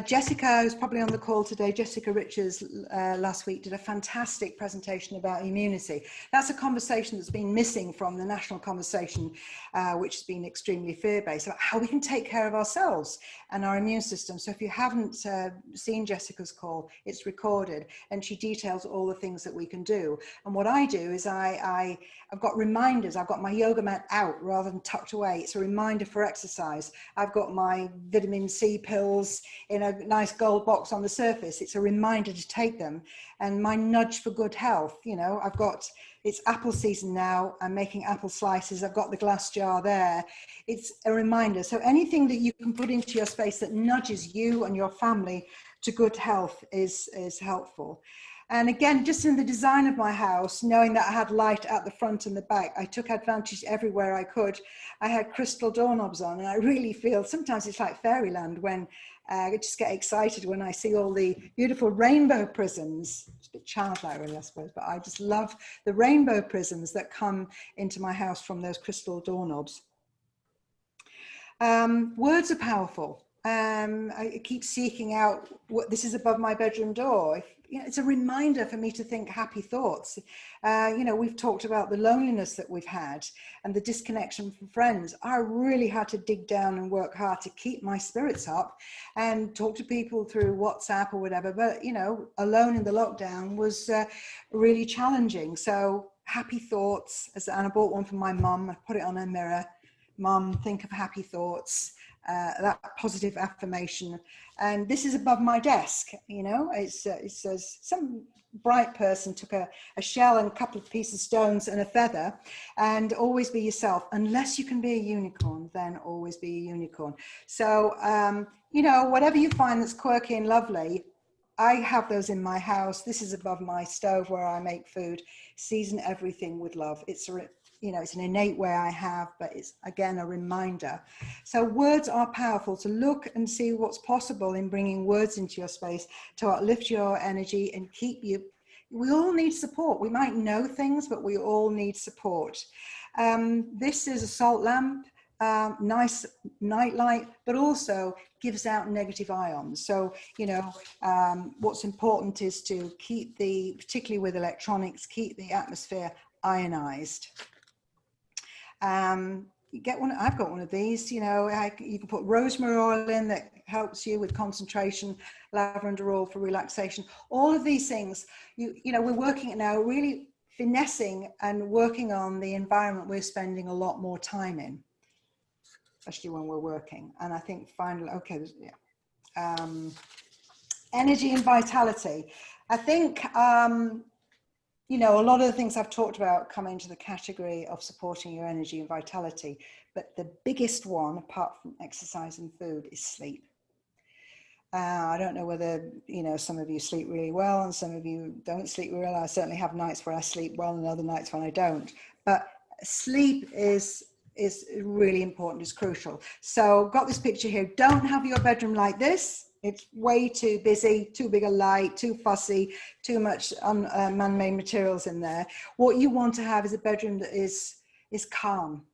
Speaker 2: Jessica, who's probably on the call today, Jessica Richards, last week did a fantastic presentation about immunity. That's a conversation that's been missing from the national conversation, which has been extremely fear-based, about how we can take care of ourselves and our immune system. So if you haven't seen Jessica's call, it's recorded, and she details all the things that we can do. And what I do is I've got reminders. I've got my yoga mat out rather than tucked away. It's a reminder for exercise. I've got my vitamin C pills in a nice gold box on the surface. It's a reminder to take them. And my nudge for good health, you know, it's apple season now. I'm making apple slices. I've got the glass jar there. It's a reminder. So anything that you can put into your space that nudges you and your family to good health is helpful. And again, just in the design of my house, knowing that I had light at the front and the back, I took advantage everywhere I could. I had crystal doorknobs on, and I really feel, sometimes it's like fairyland when I just get excited when I see all the beautiful rainbow prisms. It's a bit childlike really, I suppose, but I just love the rainbow prisms that come into my house from those crystal doorknobs. Words are powerful. I keep seeking out what this is above my bedroom door. It's a reminder for me to think happy thoughts. You know, we've talked about the loneliness that we've had and the disconnection from friends. I really had to dig down and work hard to keep my spirits up and talk to people through WhatsApp or whatever. But, you know, alone in the lockdown was really challenging. So happy thoughts, and I bought one for my mum. I put it on her mirror. Mum, think of happy thoughts. That positive affirmation, and this is above my desk. You know, it says some bright person took a shell and a couple of pieces of stones and a feather, and always be yourself. Unless you can be a unicorn, then always be a unicorn. So you know, whatever you find that's quirky and lovely, I have those in my house. This is above my stove where I make food. Season everything with love. It's you know, it's an innate way I have, but it's again a reminder. So words are powerful. To look and see what's possible in bringing words into your space to uplift your energy and keep you. We all need support. We might know things, but we all need support. This is a salt lamp, nice night light, but also gives out negative ions. So, you know, what's important is to keep particularly with electronics, keep the atmosphere ionized. You get one. I've got one of these. You know, you can put rosemary oil in that helps you with concentration, lavender oil for relaxation. All of these things. You know, we're working it now. Really finessing and working on the environment we're spending a lot more time in, especially when we're working. And I think finally, okay, yeah. Energy and vitality. I think, you know, a lot of the things I've talked about come into the category of supporting your energy and vitality, but the biggest one, apart from exercise and food, is sleep. I don't know whether, you know, some of you sleep really well and some of you don't sleep really well. I certainly have nights where I sleep well and other nights when I don't. But sleep is really important, is crucial. So got this picture here. Don't have your bedroom like this. It's way too busy, too big a light, too fussy, too much man-made materials in there. What you want to have is a bedroom that is calm,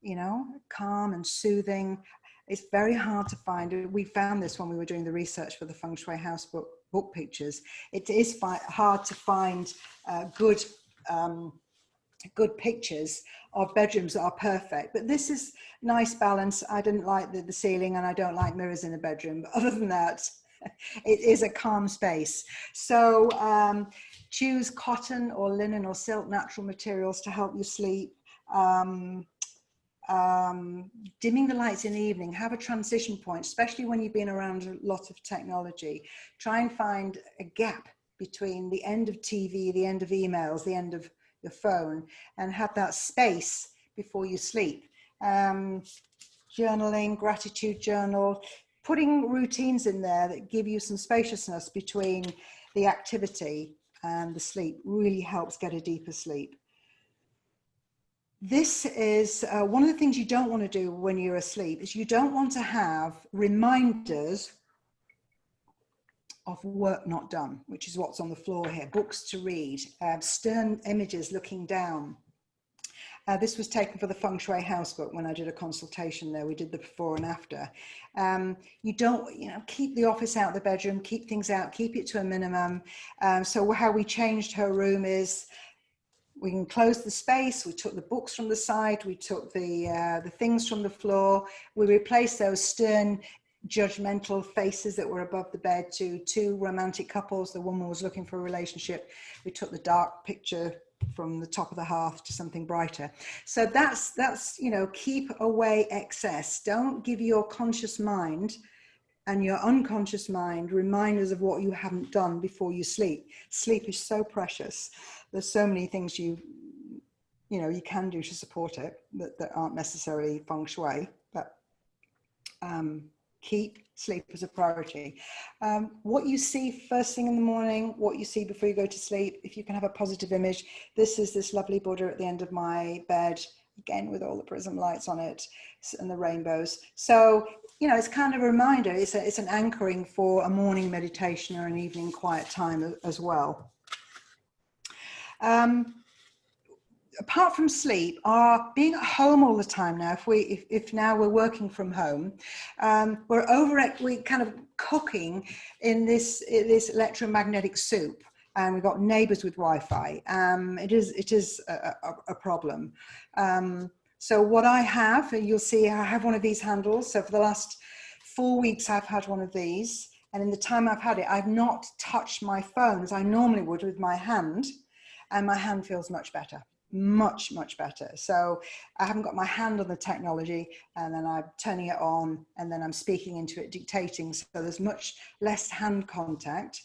Speaker 2: you know, calm and soothing. It's very hard to find. We found this when we were doing the research for the Feng Shui House book pictures. It is hard to find good pictures of bedrooms that are perfect, but this is nice balance. I didn't like the ceiling, and I don't like mirrors in a bedroom, but other than that, it is a calm space. So choose cotton or linen or silk, natural materials to help you sleep. Dimming the lights in the evening, have a transition point, especially when you've been around a lot of technology. Try and find a gap between the end of TV, the end of emails, the end of your phone, and have that space before you sleep. Journaling, gratitude journal, putting routines in there that give you some spaciousness between the activity and the sleep really helps get a deeper sleep. This is one of the things you don't want to do when you're asleep, is you don't want to have reminders of work not done, which is what's on the floor here. Books to read, stern images looking down. This was taken for the Feng Shui House book when I did a consultation there. We did the before and after. You don't, you know, keep the office out of the bedroom, keep things out, keep it to a minimum. So how we changed her room is, we can close the space. We took the books from the side. We took the things from the floor. We replaced those stern, judgmental faces that were above the bed to two romantic couples. The woman was looking for a relationship. We took the dark picture from the top of the hearth to something brighter. So that's you know, keep away excess. Don't give your conscious mind and your unconscious mind reminders of what you haven't done before you sleep. Sleep is so precious. There's so many things you know, you can do to support it that aren't necessarily feng shui, but keep sleep as a priority. What you see first thing in the morning, what you see before you go to sleep, if you can have a positive image. This is this lovely Buddha at the end of my bed, again with all the prism lights on it and the rainbows. So, you know, it's kind of a reminder, it's an anchoring for a morning meditation or an evening quiet time as well. Apart from sleep, being at home all the time now, if now we're working from home, we're kind of cooking in this electromagnetic soup, and we've got neighbors with Wi-Fi. It is a problem. So what I have, you'll see I have one of these handles. So for the last 4 weeks, I've had one of these. And in the time I've had it, I've not touched my phone as I normally would with my hand. And my hand feels much better, much better. So I haven't got my hand on the technology, and then I'm turning it on, and then I'm speaking into it, dictating. So there's much less hand contact.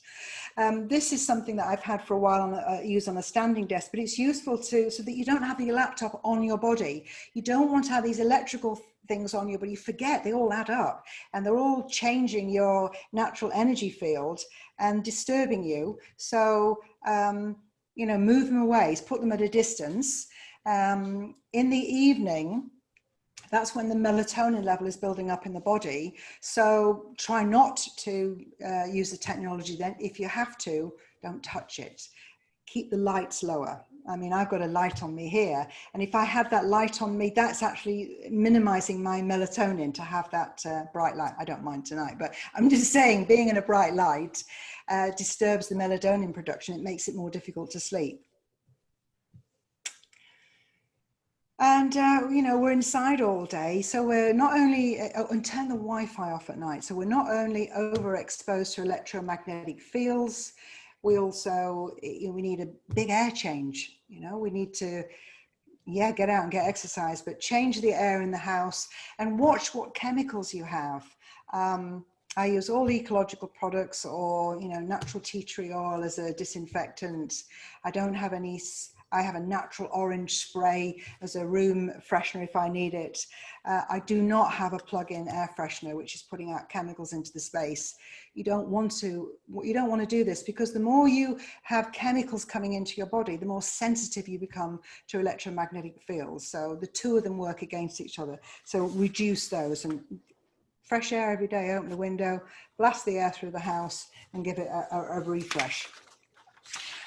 Speaker 2: This is something that I've had for a while use on a standing desk, but it's useful so that you don't have your laptop on your body. You don't want to have these electrical things on you, but you forget they all add up, and they're all changing your natural energy field and disturbing you. So, you know, move them away, put them at a distance. In the evening, that's when the melatonin level is building up in the body. So try not to use the technology then. If you have to, don't touch it. Keep the lights lower. I mean, I've got a light on me here, and if I have that light on me, that's actually minimizing my melatonin to have that bright light. I don't mind tonight, but I'm just saying, being in a bright light disturbs the melatonin production. It makes it more difficult to sleep. And, you know, we're inside all day. So we're not only, and turn the Wi-Fi off at night. So we're not only overexposed to electromagnetic fields, we also, we need a big air change. You know, we need to, yeah, get out and get exercise, but change the air in the house and watch what chemicals you have. I use all ecological products or, you know, natural tea tree oil as a disinfectant. I don't have any, I have a natural orange spray as a room freshener if I need it. I do not have a plug-in air freshener, which is putting out chemicals into the space. You don't want to do this, because the more you have chemicals coming into your body, the more sensitive you become to electromagnetic fields. So the two of them work against each other. So reduce those, and fresh air every day, open the window, blast the air through the house and give it a refresh.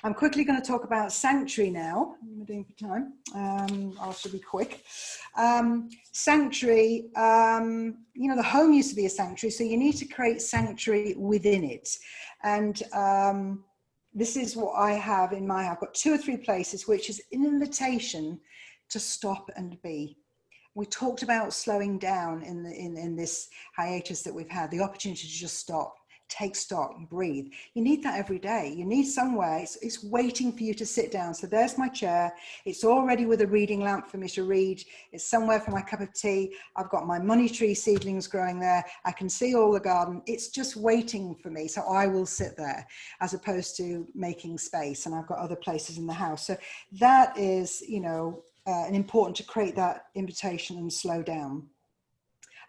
Speaker 2: I'm quickly going to talk about sanctuary now. What am I doing for time? I should be quick. Sanctuary, you know, the home used to be a sanctuary, so you need to create sanctuary within it. And this is what I have in my house. I've got 2 or 3 places, which is an invitation to stop and be. We talked about slowing down in this hiatus that we've had, the opportunity to just stop, take stock and breathe. You need that every day. You need somewhere, it's waiting for you to sit down. So there's my chair. It's all ready with a reading lamp for me to read. It's somewhere for my cup of tea. I've got my money tree seedlings growing there. I can see all the garden. It's just waiting for me. So I will sit there as opposed to making space. And I've got other places in the house. So that is, you know, important to create that invitation and slow down.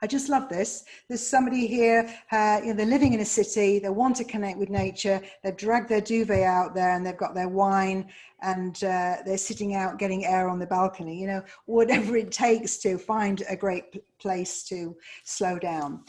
Speaker 2: I just love this. There's somebody here, you know, they're living in a city, they want to connect with nature, they've dragged their duvet out there and they've got their wine and they're sitting out getting air on the balcony, you know, whatever it takes to find a great place to slow down.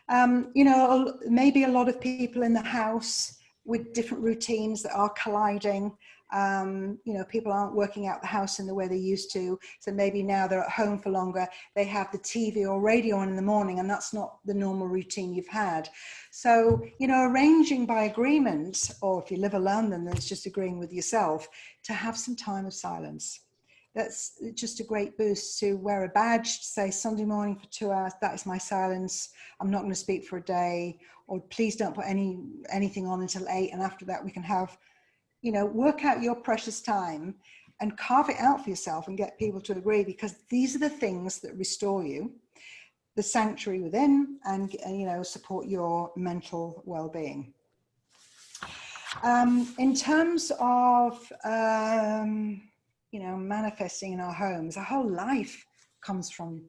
Speaker 2: You know, maybe a lot of people in the house with different routines that are colliding. You know, people aren't working out the house in the way they used to, so maybe now they're at home for longer, they have the TV or radio on in the morning, and that's not the normal routine you've had. So, you know, arranging by agreement, or if you live alone, then it's just agreeing with yourself to have some time of silence. That's just a great boost. To wear a badge to say Sunday morning for 2 hours, that is my silence, I'm not going to speak for a day, or please don't put anything on until 8, and after that we can have, you know, work out your precious time and carve it out for yourself and get people to agree, because these are the things that restore you, the sanctuary within, and you know, support your mental well-being. In terms of, you know, manifesting in our homes, our whole life comes from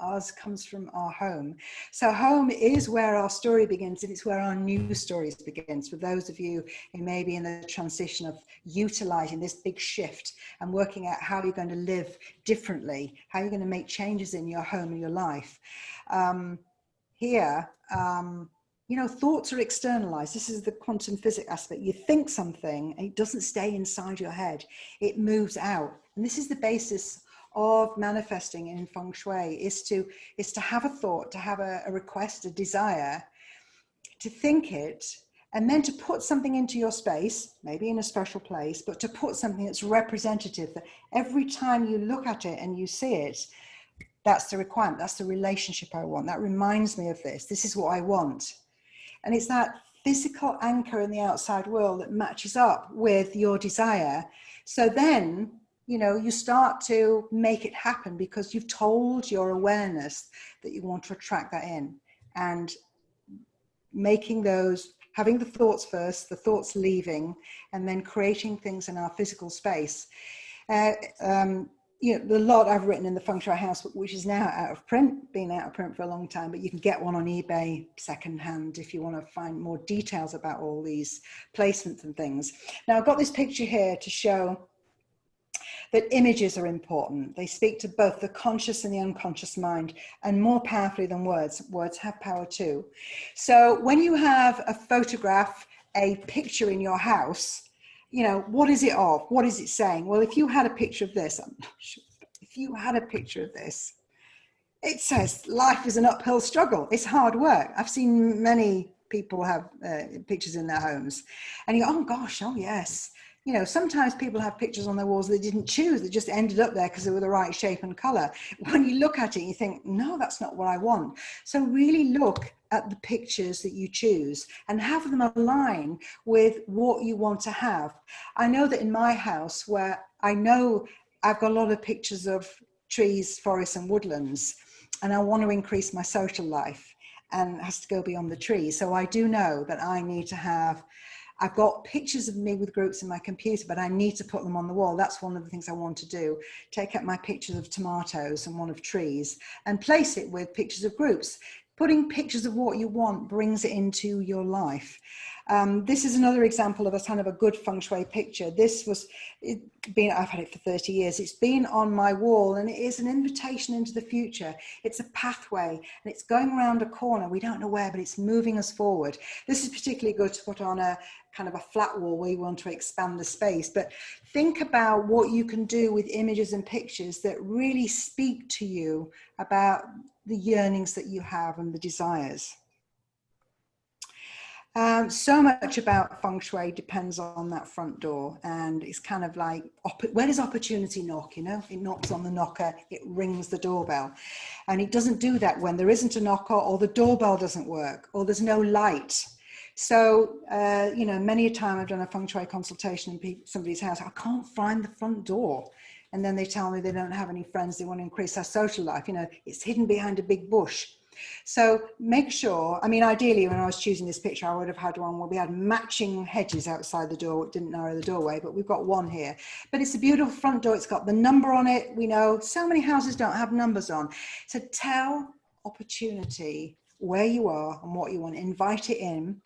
Speaker 2: us, comes from our home. So home is where our story begins, and it's where our new stories begins. For those of you who may be in the transition of utilizing this big shift and working out how you're going to live differently, how you're going to make changes in your home and your life. You know, thoughts are externalized. This is the quantum physics aspect. You think something, and it doesn't stay inside your head. It moves out. And this is the basis of manifesting in Feng Shui, is to have a thought, to have a request, a desire, to think it, and then to put something into your space, maybe in a special place, but to put something that's representative, that every time you look at it and you see it, that's the requirement, that's the relationship I want. That reminds me of this. This is what I want. And it's that physical anchor in the outside world that matches up with your desire. So then, you know, you start to make it happen because you've told your awareness that you want to attract that in, and making those, having the thoughts first, the thoughts leaving, and then creating things in our physical space. You know, the lot I've written in the Feng Shui House, which is now out of print, been out of print for a long time, but you can get one on eBay secondhand if you want to find more details about all these placements and things. Now I've got this picture here to show that images are important. They speak to both the conscious and the unconscious mind, and more powerfully than words. Words have power too. So when you have a photograph, a picture in your house, you know, what is it of? What is it saying? Well, if you had a picture of this, I'm not sure, if you had a picture of this, it says life is an uphill struggle. It's hard work. I've seen many people have pictures in their homes, and you go, oh gosh, oh yes. You know, sometimes people have pictures on their walls they didn't choose, that just ended up there because they were the right shape and color. When you look at it, you think, no, that's not what I want. So really look at the pictures that you choose and have them align with what you want to have. I know that in my house, where I know I've got a lot of pictures of trees, forests and woodlands, and I want to increase my social life, and it has to go beyond the trees. So I do know that I need to have, I've got pictures of me with groups in my computer, but I need to put them on the wall. That's one of the things I want to do. Take out my pictures of tomatoes and one of trees and place it with pictures of groups. Putting pictures of what you want brings it into your life. This is another example of a kind of a good feng shui picture. This was I've had it for 30 years. It's been on my wall, and it is an invitation into the future. It's a pathway, and it's going around a corner. We don't know where, but it's moving us forward. This is particularly good to put on a kind of a flat wall where you want to expand the space. But think about what you can do with images and pictures that really speak to you about the yearnings that you have and the desires. So much about feng shui depends on that front door, and it's kind of like, where does opportunity knock? You know, it knocks on the knocker, it rings the doorbell, and it doesn't do that when there isn't a knocker, or the doorbell doesn't work, or there's no light. So, you know, many a time I've done a feng shui consultation in somebody's house, I can't find the front door. And then they tell me they don't have any friends, they want to increase their social life. You know, it's hidden behind a big bush. So make sure, I mean, ideally when I was choosing this picture, I would have had one where we had matching hedges outside the door. It didn't narrow the doorway, but we've got one here. But it's a beautiful front door. It's got the number on it. We know so many houses don't have numbers on. So tell opportunity where you are and what you want. Invite it in.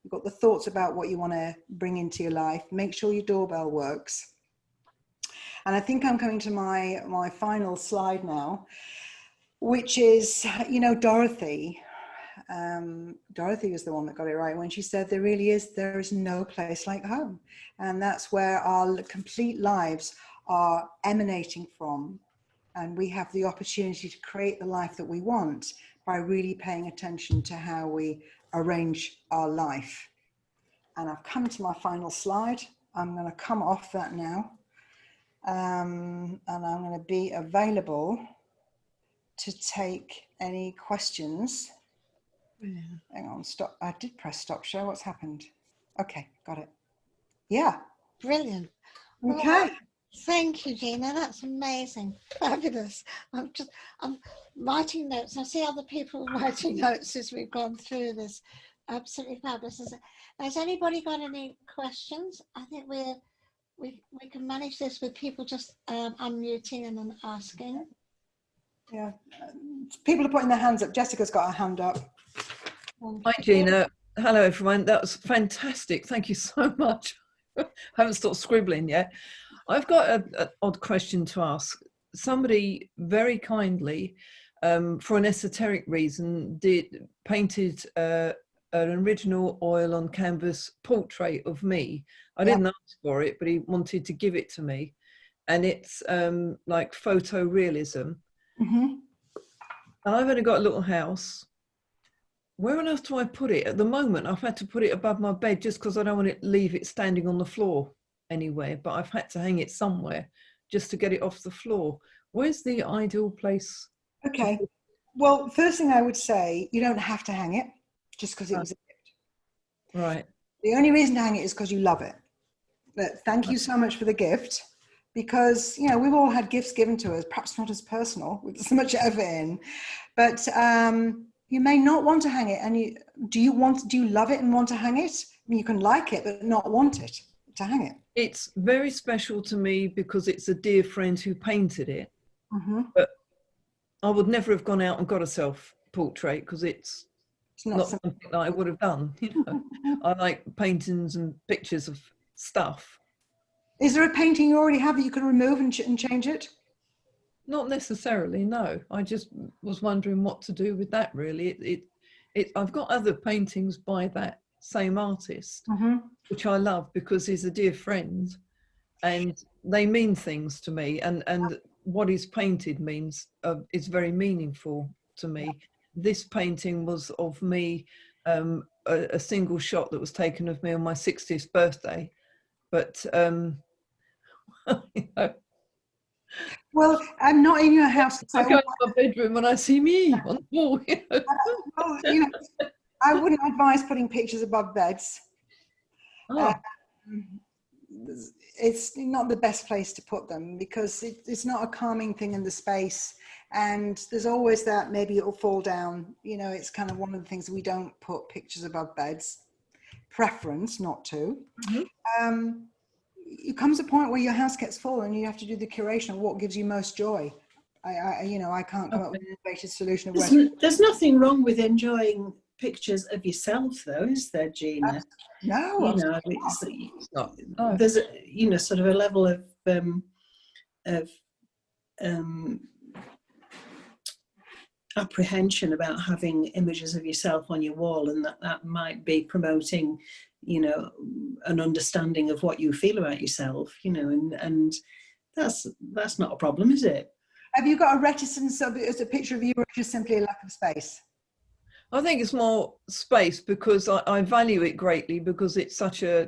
Speaker 2: You've got the thoughts about what you want to bring into your life. Make sure your doorbell works. And I think I'm coming to my final slide now, which is, you know, Dorothy. Dorothy was the one that got it right when she said there is no place like home. And that's where our complete lives are emanating from. And we have the opportunity to create the life that we want by really paying attention to how we arrange our life. And I've come to my final slide. I'm going to come off that now. And I'm going to be available to take any questions.
Speaker 1: Brilliant.
Speaker 2: Hang on, stop. I did press stop share. What's happened? Okay, got it. Yeah.
Speaker 1: Brilliant.
Speaker 2: Okay.
Speaker 1: Well, thank you, Gina. That's amazing. Fabulous. I'm writing notes. I see other people writing notes as we've gone through this. Absolutely fabulous. Has anybody got any questions? I think we can manage this with people just unmuting and then asking.
Speaker 2: Yeah. People are putting their hands up. Jessica's got her hand up.
Speaker 9: Hi, Gina. Hello, everyone. That was fantastic. Thank you so much. I haven't stopped scribbling yet. I've got an odd question to ask. Somebody very kindly, for an esoteric reason, painted an original oil on canvas portrait of me. I didn't ask for it, but he wanted to give it to me. And it's like photorealism.
Speaker 2: Mm-hmm.
Speaker 9: And I've only got a little house. Where on earth do I put it? At the moment, I've had to put it above my bed just because I don't want to leave it standing on the floor anywhere, but I've had to hang it somewhere just to get it off the floor. Where's the ideal place?
Speaker 2: Okay. Well, first thing I would say, you don't have to hang it just because it was a gift.
Speaker 9: Right.
Speaker 2: The only reason to hang it is because you love it. But thank you so much for the gift, because, you know, we've all had gifts given to us, perhaps not as personal, with so much effort in, but you may not want to hang it. And do you love it and want to hang it? I mean, you can like it, but not want it to hang it.
Speaker 9: It's very special to me because it's a dear friend who painted it.
Speaker 2: Mm-hmm.
Speaker 9: But I would never have gone out and got a self-portrait because it's not something that I would have done. You know, I like paintings and pictures of stuff. Is
Speaker 2: there a painting you already have that you can remove and change it?
Speaker 9: Not necessarily, no. I just was wondering what to do with that, really. I've got other paintings by that same artist,
Speaker 2: mm-hmm.
Speaker 9: which I love because he's a dear friend and they mean things to me. And what he's painted means is very meaningful to me. This painting was of me, a single shot that was taken of me on my 60th birthday. But, you know,
Speaker 2: well, I'm not in your house.
Speaker 9: I go to my bedroom and I see me on the wall. You know?
Speaker 2: Well, you know, I wouldn't advise putting pictures above beds.
Speaker 9: Oh.
Speaker 2: it's not the best place to put them, because it's not a calming thing in the space, and there's always that maybe it'll fall down. You know, it's kind of one of the things, we don't put pictures above beds, preference not to. It comes a point where your house gets full and you have to do the curation of what gives you most joy. I can't come up with an innovative solution of where.
Speaker 10: There's nothing wrong with enjoying pictures of yourself, though, is there, Gina?
Speaker 2: No,
Speaker 10: you know, it's not. There's a, you know, sort of a level of apprehension about having images of yourself on your wall, and that might be promoting, you know, an understanding of what you feel about yourself, you know, and that's not a problem, is it?
Speaker 2: Have you got a reticence of it as a picture of you, or just simply a lack of space?
Speaker 9: I think it's more space, because I value it greatly, because it's such a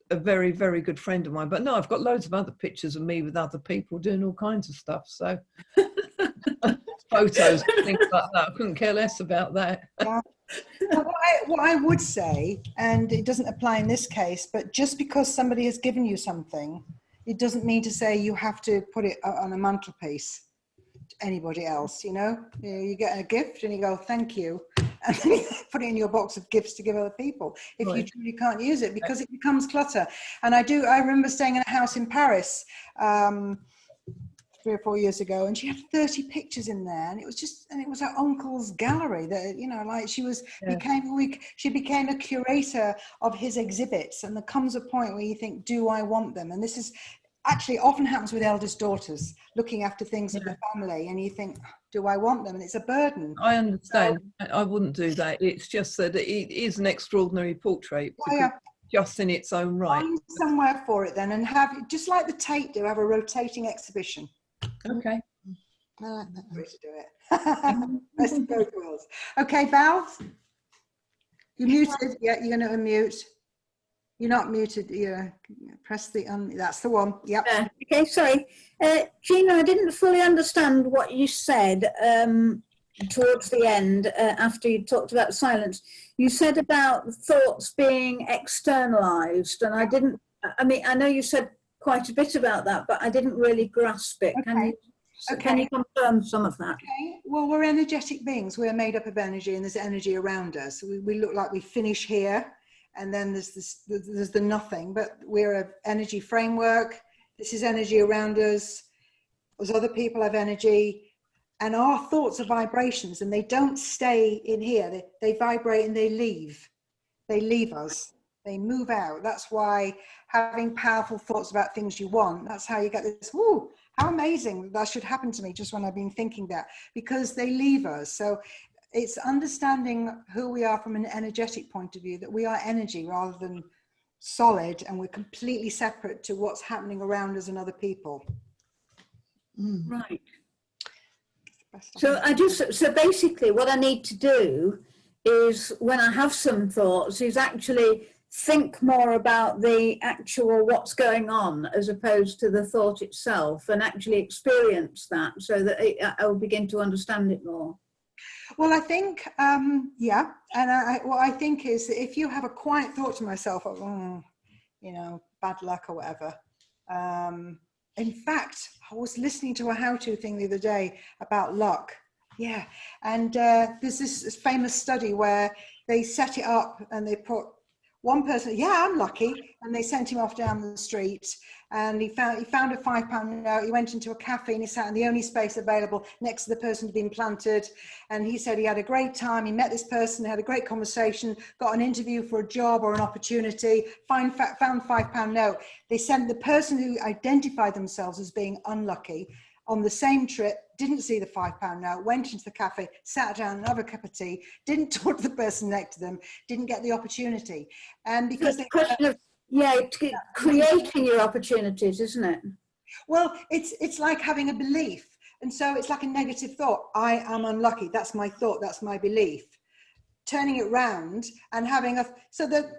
Speaker 9: very, very good friend of mine. But no, I've got loads of other pictures of me with other people doing all kinds of stuff. So photos, things like that. I couldn't care less about that.
Speaker 2: Yeah. Well, what I would say, and it doesn't apply in this case, but just because somebody has given you something, it doesn't mean to say you have to put it on a mantelpiece to anybody else. You know, you get a gift and you go, thank you, and then you put it in your box of gifts to give other people if you truly can't use it, because it becomes clutter. And I remember staying in a house in Paris 3 or 4 years ago, and she had 30 pictures in there, and it was her uncle's gallery that, you know, like she became a curator of his exhibits. And there comes a point where you think, do I want them? And this is actually often happens with eldest daughters looking after things of the family, and you think, do I want them? And it's a burden.
Speaker 9: I understand. So, I wouldn't do that. It's just that it is an extraordinary portrait, just in its own right.
Speaker 2: Find somewhere for it then, and have, just like the Tate do, have a rotating exhibition.
Speaker 9: Okay.
Speaker 2: I like that way to do it. Best of both worlds. Okay, Val, you're muted. Yeah, you're going to unmute. You're not muted. You press the that's the one. Yep.
Speaker 11: Okay, sorry. Gina, I didn't fully understand what you said towards the end after you talked about silence. You said about thoughts being externalized, and I know you said quite a bit about that, but I didn't really grasp it.
Speaker 2: Okay.
Speaker 11: Can you confirm some of that?
Speaker 2: Okay. Well, we're energetic beings. We're made up of energy, and there's energy around us. We look like we finish here, and then there's the nothing, but we're an energy framework. This is energy around us. There's other people have energy, and our thoughts are vibrations, and they don't stay in here. They vibrate and they leave. They leave us. They move out. That's why having powerful thoughts about things you want, that's how you get this, whoo, how amazing, that should happen to me just when I've been thinking that, because they leave us. So it's understanding who we are from an energetic point of view, that we are energy rather than solid, and we're completely separate to what's happening around us and other people.
Speaker 11: Right. So basically what I need to do is, when I have some thoughts, is actually think more about the actual what's going on as opposed to the thought itself, and actually experience that, so that I'll begin to understand it more.
Speaker 2: Well, I think, yeah. And what I think is that if you have a quiet thought to myself, you know, bad luck or whatever. In fact, I was listening to a how-to thing the other day about luck. Yeah. And there's this famous study where they set it up and they put one person, yeah, I'm lucky, and they sent him off down the street, and he found a £5 note. He went into a cafe and he sat in the only space available next to the person who'd been planted, and he said he had a great time. He met this person, had a great conversation, got an interview for a job or an opportunity, found £5 note. They sent the person who identified themselves as being unlucky on the same trip, didn't see the £5 note, went into the cafe, sat down, another cup of tea, didn't talk to the person next to them, didn't get the opportunity. And because
Speaker 11: it's a question of, creating your opportunities, isn't it?
Speaker 2: Well, it's like having a belief. And so it's like a negative thought. I am unlucky. That's my thought. That's my belief. Turning it round and having so the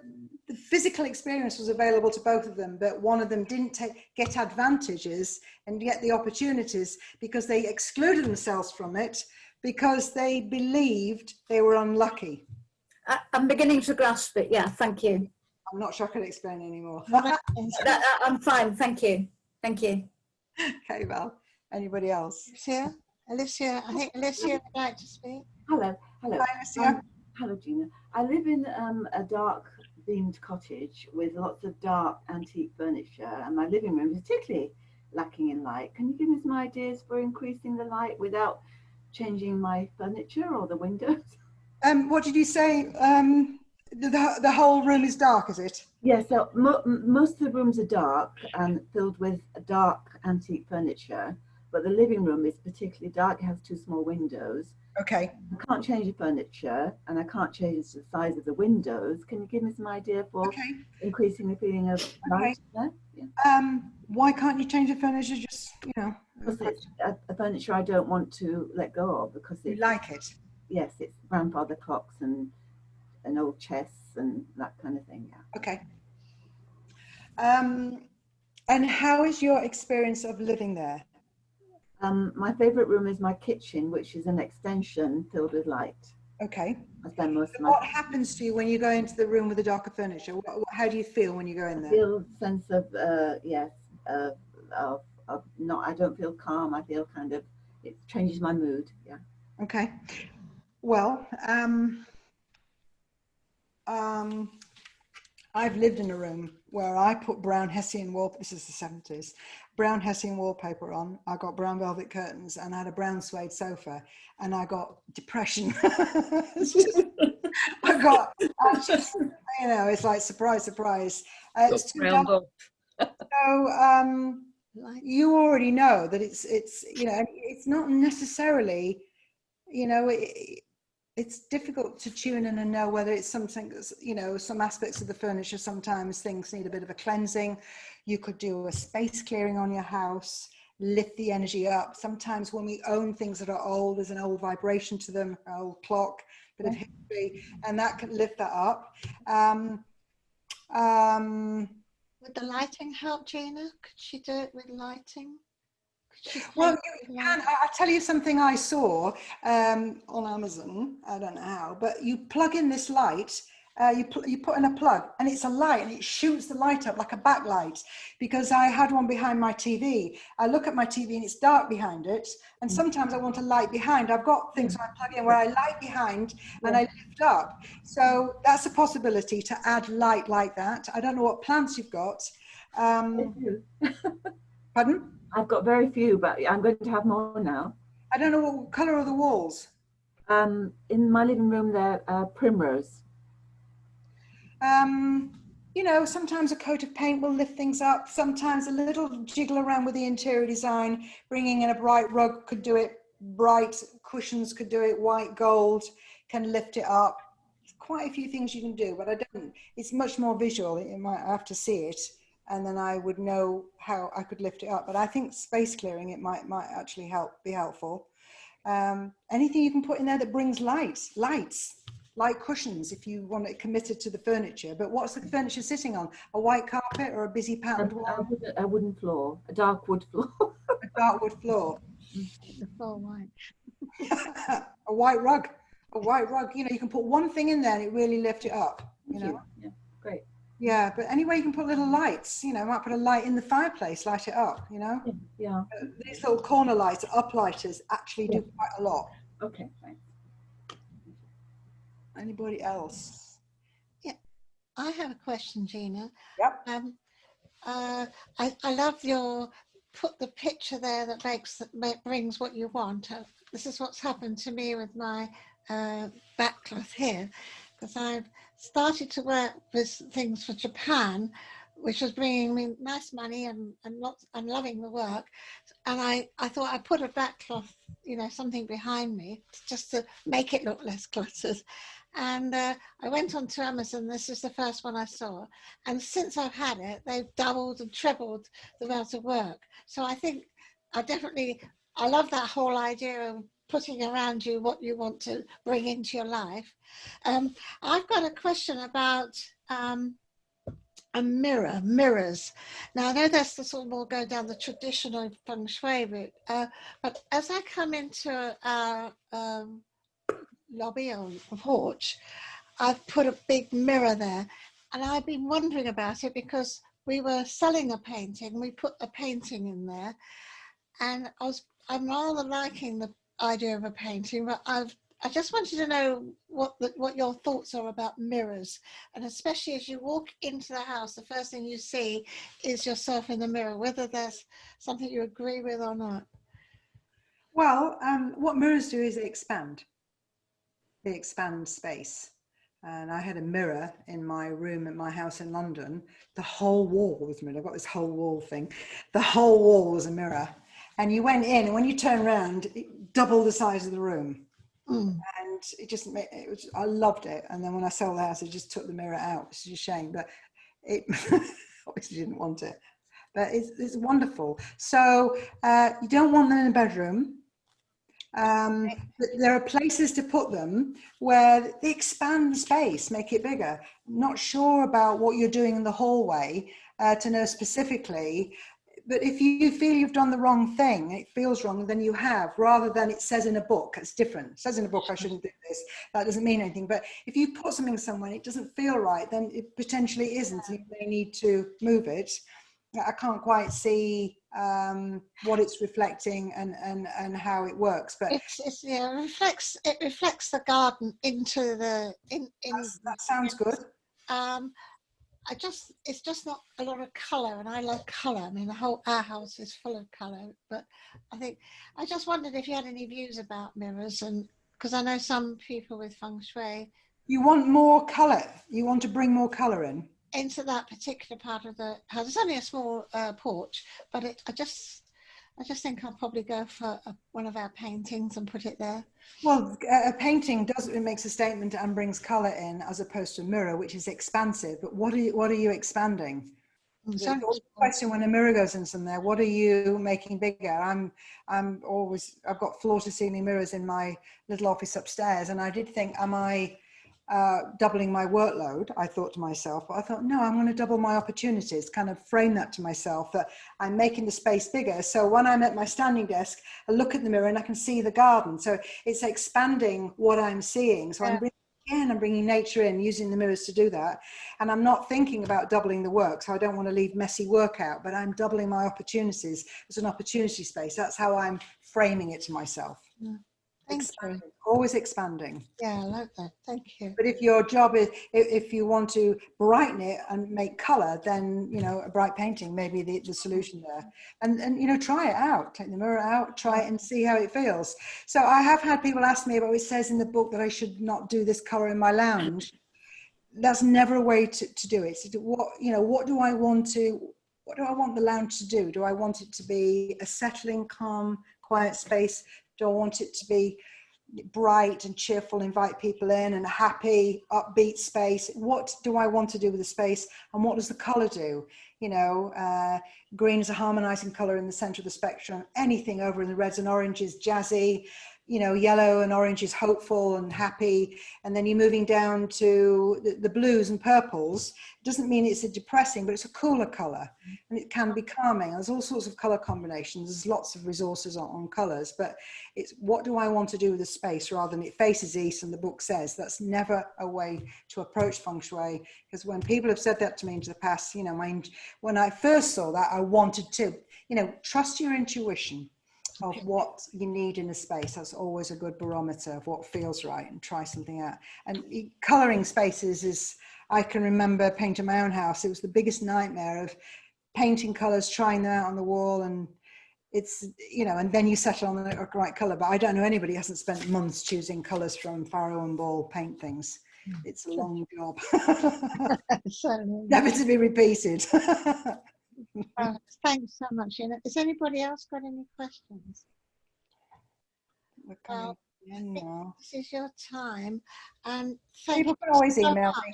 Speaker 2: physical experience was available to both of them, but one of them didn't get advantages and get the opportunities because they excluded themselves from it because they believed they were unlucky.
Speaker 11: I'm beginning to grasp it. Yeah, thank you.
Speaker 2: I'm not sure I can explain anymore.
Speaker 11: I'm fine, thank you. Thank you.
Speaker 2: Okay, Val. Anybody else?
Speaker 1: Alicia, I think Alicia would like to speak.
Speaker 12: Hello.
Speaker 2: Hi, Alicia.
Speaker 12: Hello, Gina. I live in a dark themed cottage with lots of dark antique furniture, and my living room is particularly lacking in light. Can you give me some ideas for increasing the light without changing my furniture or the windows?
Speaker 2: What did you say? The whole room is dark, is it?
Speaker 12: Yeah, so most of the rooms are dark and filled with dark antique furniture, but the living room is particularly dark. It has 2 small windows.
Speaker 2: Okay.
Speaker 12: I can't change the furniture and I can't change the size of the windows. Can you give me some idea for increasing the feeling of light there? Yeah.
Speaker 2: Why can't you change the furniture? Just, you know.
Speaker 12: Because it's a furniture I don't want to let go of because
Speaker 2: you like it.
Speaker 12: Yes, it's grandfather clocks and an old chess and that kind of thing. Yeah.
Speaker 2: Okay. And how is your experience of living there?
Speaker 12: My favorite room is my kitchen, which is an extension filled with light.
Speaker 2: Okay.
Speaker 12: I spend most of my
Speaker 2: What happens to you when you go into the room with the darker furniture? How do you feel when you go in there?
Speaker 12: I feel a sense of not. I don't feel calm. I feel kind of. It changes my mood. Yeah.
Speaker 2: Okay. Well, I've lived in a room where I put brown Hessian wallpaper. This is the 70s. Brown Hessian wallpaper on. I got brown velvet curtains and I had a brown suede sofa, and I got depression. It's like surprise, surprise. It's too dark. So you already know that it's it's not necessarily, it's difficult to tune in and know whether it's something that's, some aspects of the furniture, sometimes things need a bit of a cleansing. You could do a space clearing on your house, lift the energy up. Sometimes when we own things that are old, there's an old vibration to them, an old clock, bit of history, and that can lift that up.
Speaker 1: Would the lighting help, Gina? Could she do it with lighting?
Speaker 2: Well, you can. I'll tell you something I saw on Amazon. I don't know how, but you plug in this light. You put in a plug, and it's a light, and it shoots the light up like a backlight. Because I had one behind my TV. I look at my TV, and it's dark behind it. And sometimes I want a light behind. I've got things I plug in where I light behind and I lift up. So that's a possibility to add light like that. I don't know what plants you've got. Pardon?
Speaker 12: I've got very few, but I'm going to have more now.
Speaker 2: I don't know what colour are the walls.
Speaker 12: In my living room, they're primrose.
Speaker 2: Sometimes a coat of paint will lift things up. Sometimes a little jiggle around with the interior design, bringing in a bright rug could do it. Bright cushions could do it. White gold can lift it up. There's quite a few things you can do, but I don't. It's much more visual. You might have to see it, and then I would know how I could lift it up. But I think space clearing, it might actually be helpful. Anything you can put in there that brings lights, light cushions if you want it committed to the furniture. But what's the furniture sitting on? A white carpet or a busy patterned wall?
Speaker 12: A wooden floor, a dark wood floor.
Speaker 2: A dark wood floor.
Speaker 1: The floor white.
Speaker 2: A white rug. A white rug. You can put one thing in there and it really lift it up.
Speaker 12: Yeah, great.
Speaker 2: Yeah, but anyway, you can put little lights. Might put a light in the fireplace, light it up.
Speaker 12: Yeah.
Speaker 2: These little corner lights, uplighters, actually do quite a lot.
Speaker 12: Okay, thanks.
Speaker 2: Anybody else?
Speaker 1: Yeah, I have a question, Gina.
Speaker 2: Yep.
Speaker 1: I love your put the picture there that brings what you want. This is what's happened to me with my backcloth here, because I've started to work with things for Japan, which was bringing me nice money and I'm loving the work. And I thought I'd put a backcloth, something behind me just to make it look less cluttered. And I went onto Amazon. This is the first one I saw. And since I've had it, they've doubled and trebled the amount of work. So I think I love that whole idea of putting around you what you want to bring into your life. I've got a question about mirrors. Now I know that's the sort of more go down the traditional Feng Shui route, but as I come into our lobby or porch, I've put a big mirror there, And I've been wondering about it because we were selling a painting. We put a painting in there, and I'm rather liking the idea of a painting, but I just wanted to know what your thoughts are about mirrors, and especially as you walk into the house, the first thing you see is yourself in the mirror, whether there's something you agree with or not.
Speaker 2: Well, what mirrors do is they expand space. And I had a mirror in my room at my house in London. The whole wall was a mirror. I've got this whole wall thing. The whole wall was a mirror. And you went in, and when you turn around, it doubled the size of the room. And it just I loved it. And then when I sold the house, I just took the mirror out, which is a shame, but it obviously didn't want it. But it's wonderful. So you don't want them in a bedroom. But there are places to put them where they expand the space, make it bigger. Not sure about what you're doing in the hallway to know specifically, but if you feel you've done the wrong thing, it feels wrong, then you have, rather than it says in a book. It's different. It says in a book, I shouldn't do this. That doesn't mean anything. But if you put something somewhere and it doesn't feel right, then it potentially isn't. You may need to move it. I can't quite see what it's reflecting and how it works, but
Speaker 1: it reflects the garden into the
Speaker 2: that sounds good.
Speaker 1: It's just not a lot of colour, and I love colour. I mean, our house is full of colour, but I just wondered if you had any views about mirrors, and because I know some people with Feng Shui.
Speaker 2: You want more colour. You want to bring more colour
Speaker 1: into that particular part of the house. It's only a small porch, but I just think I'll probably go for one of our paintings and put it there.
Speaker 2: Well, a painting it makes a statement and brings colour in, as opposed to a mirror, which is expansive. But what are you expanding? The question when a mirror goes in somewhere, what are you making bigger? I've got floor to ceiling mirrors in my little office upstairs, and I did think, am I doubling my workload? I thought to myself, but I thought, no, I'm going to double my opportunities, kind of frame that to myself, that I'm making the space bigger. So when I'm at my standing desk, I look at the mirror and I can see the garden. So it's expanding what I'm seeing. So I'm bringing nature in, using the mirrors to do that. And I'm not thinking about doubling the work. So I don't want to leave messy work out, but I'm doubling my opportunities. It's an opportunity space. That's how I'm framing it to myself.
Speaker 1: Yeah. Thank you.
Speaker 2: Always expanding.
Speaker 1: Yeah, I like that. Thank you.
Speaker 2: But if your job is, if you want to brighten it and make colour, then, a bright painting may be the solution there. And try it out. Take the mirror out, try it and see how it feels. So I have had people ask me about, it says in the book that I should not do this colour in my lounge. That's never a way to do it. So what do I want the lounge to do? Do I want it to be a settling, calm, quiet space? Do I want it to be bright and cheerful, invite people in, and a happy, upbeat space? What do I want to do with the space, and what does the color do? Green is a harmonizing color in the center of the spectrum. Anything over in the reds and oranges, jazzy. Yellow and orange is hopeful and happy. And then you're moving down to the blues and purples. It doesn't mean it's a depressing, but it's a cooler color, and it can be calming. There's all sorts of color combinations. There's lots of resources on colors, but it's what do I want to do with the space, rather than it faces east and the book says. That's never a way to approach Feng Shui, because when people have said that to me into the past, when I first saw that, I wanted to, trust your intuition of what you need in a space. That's always a good barometer of what feels right, and try something out. And colouring spaces is, I can remember painting my own house. It was the biggest nightmare of painting colours, trying them out on the wall, and it's, and then you settle on the right colour. But I don't know anybody who hasn't spent months choosing colours from Faro and Ball paint things. It's a long job. Never to be repeated.
Speaker 1: Thanks so much, Gina. Has anybody else got any questions? Well, this is your time, and
Speaker 2: people can always email me.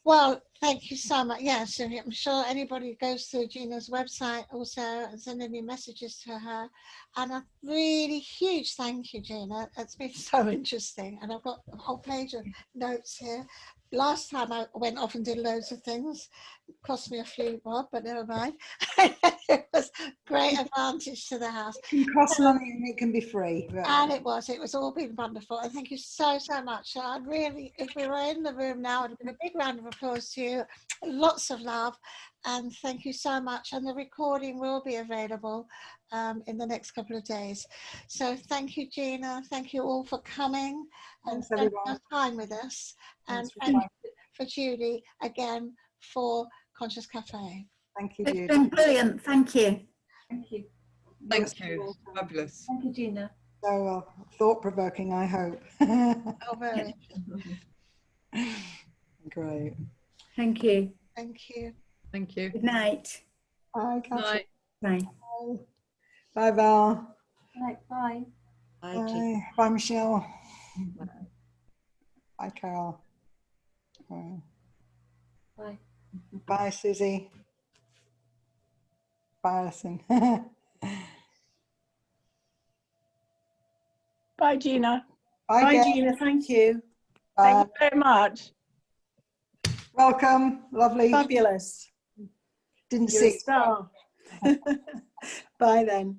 Speaker 1: Well, thank you so much. Yes, I'm sure anybody goes to Gina's website also and send any messages to her. And a really huge thank you, Gina. It's been so interesting, and I've got a whole page of notes here. Last time I went off and did loads of things. It cost me a few bob, but never mind. it was great advantage to the house.
Speaker 2: It can cost money and it can be free. But
Speaker 1: And it was all been wonderful. And thank you so much. I'd really, if we were in the room now, I'd give a big round of applause to you. Lots of love. And thank you so much. And the recording will be available in the next couple of days. So thank you, Gina. Thank you all for coming and spending your time with us. And thank you for Julie again for Conscious Cafe.
Speaker 2: Thank you,
Speaker 11: It's
Speaker 2: Judy.
Speaker 11: been brilliant. Thank you.
Speaker 12: Thank you.
Speaker 9: Thank you. Fabulous.
Speaker 12: Thank you, Gina.
Speaker 2: So thought-provoking, I hope.
Speaker 1: Oh, very.
Speaker 2: Great.
Speaker 11: Thank you.
Speaker 1: Thank you.
Speaker 9: Thank you.
Speaker 11: Good night.
Speaker 2: Bye,
Speaker 9: Night.
Speaker 11: Bye.
Speaker 2: Bye, Val.
Speaker 12: Right, bye.
Speaker 2: Bye. Bye, Michelle. Bye, Carol.
Speaker 12: Bye.
Speaker 2: Bye, Susie. Bye, Alison.
Speaker 13: Bye, Gina.
Speaker 2: Bye,
Speaker 10: Bye,
Speaker 2: Gail.
Speaker 10: Gina. Thank you.
Speaker 2: Bye.
Speaker 13: Thank you very much.
Speaker 2: Welcome. Lovely.
Speaker 10: Fabulous.
Speaker 2: Didn't
Speaker 10: You're a
Speaker 2: see.
Speaker 10: star. Bye then.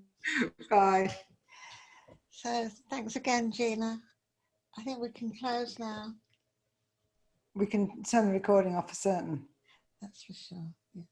Speaker 2: Bye.
Speaker 1: So thanks again, Gina. I think we can close now.
Speaker 2: We can turn the recording off for certain.
Speaker 1: That's for sure. Yeah.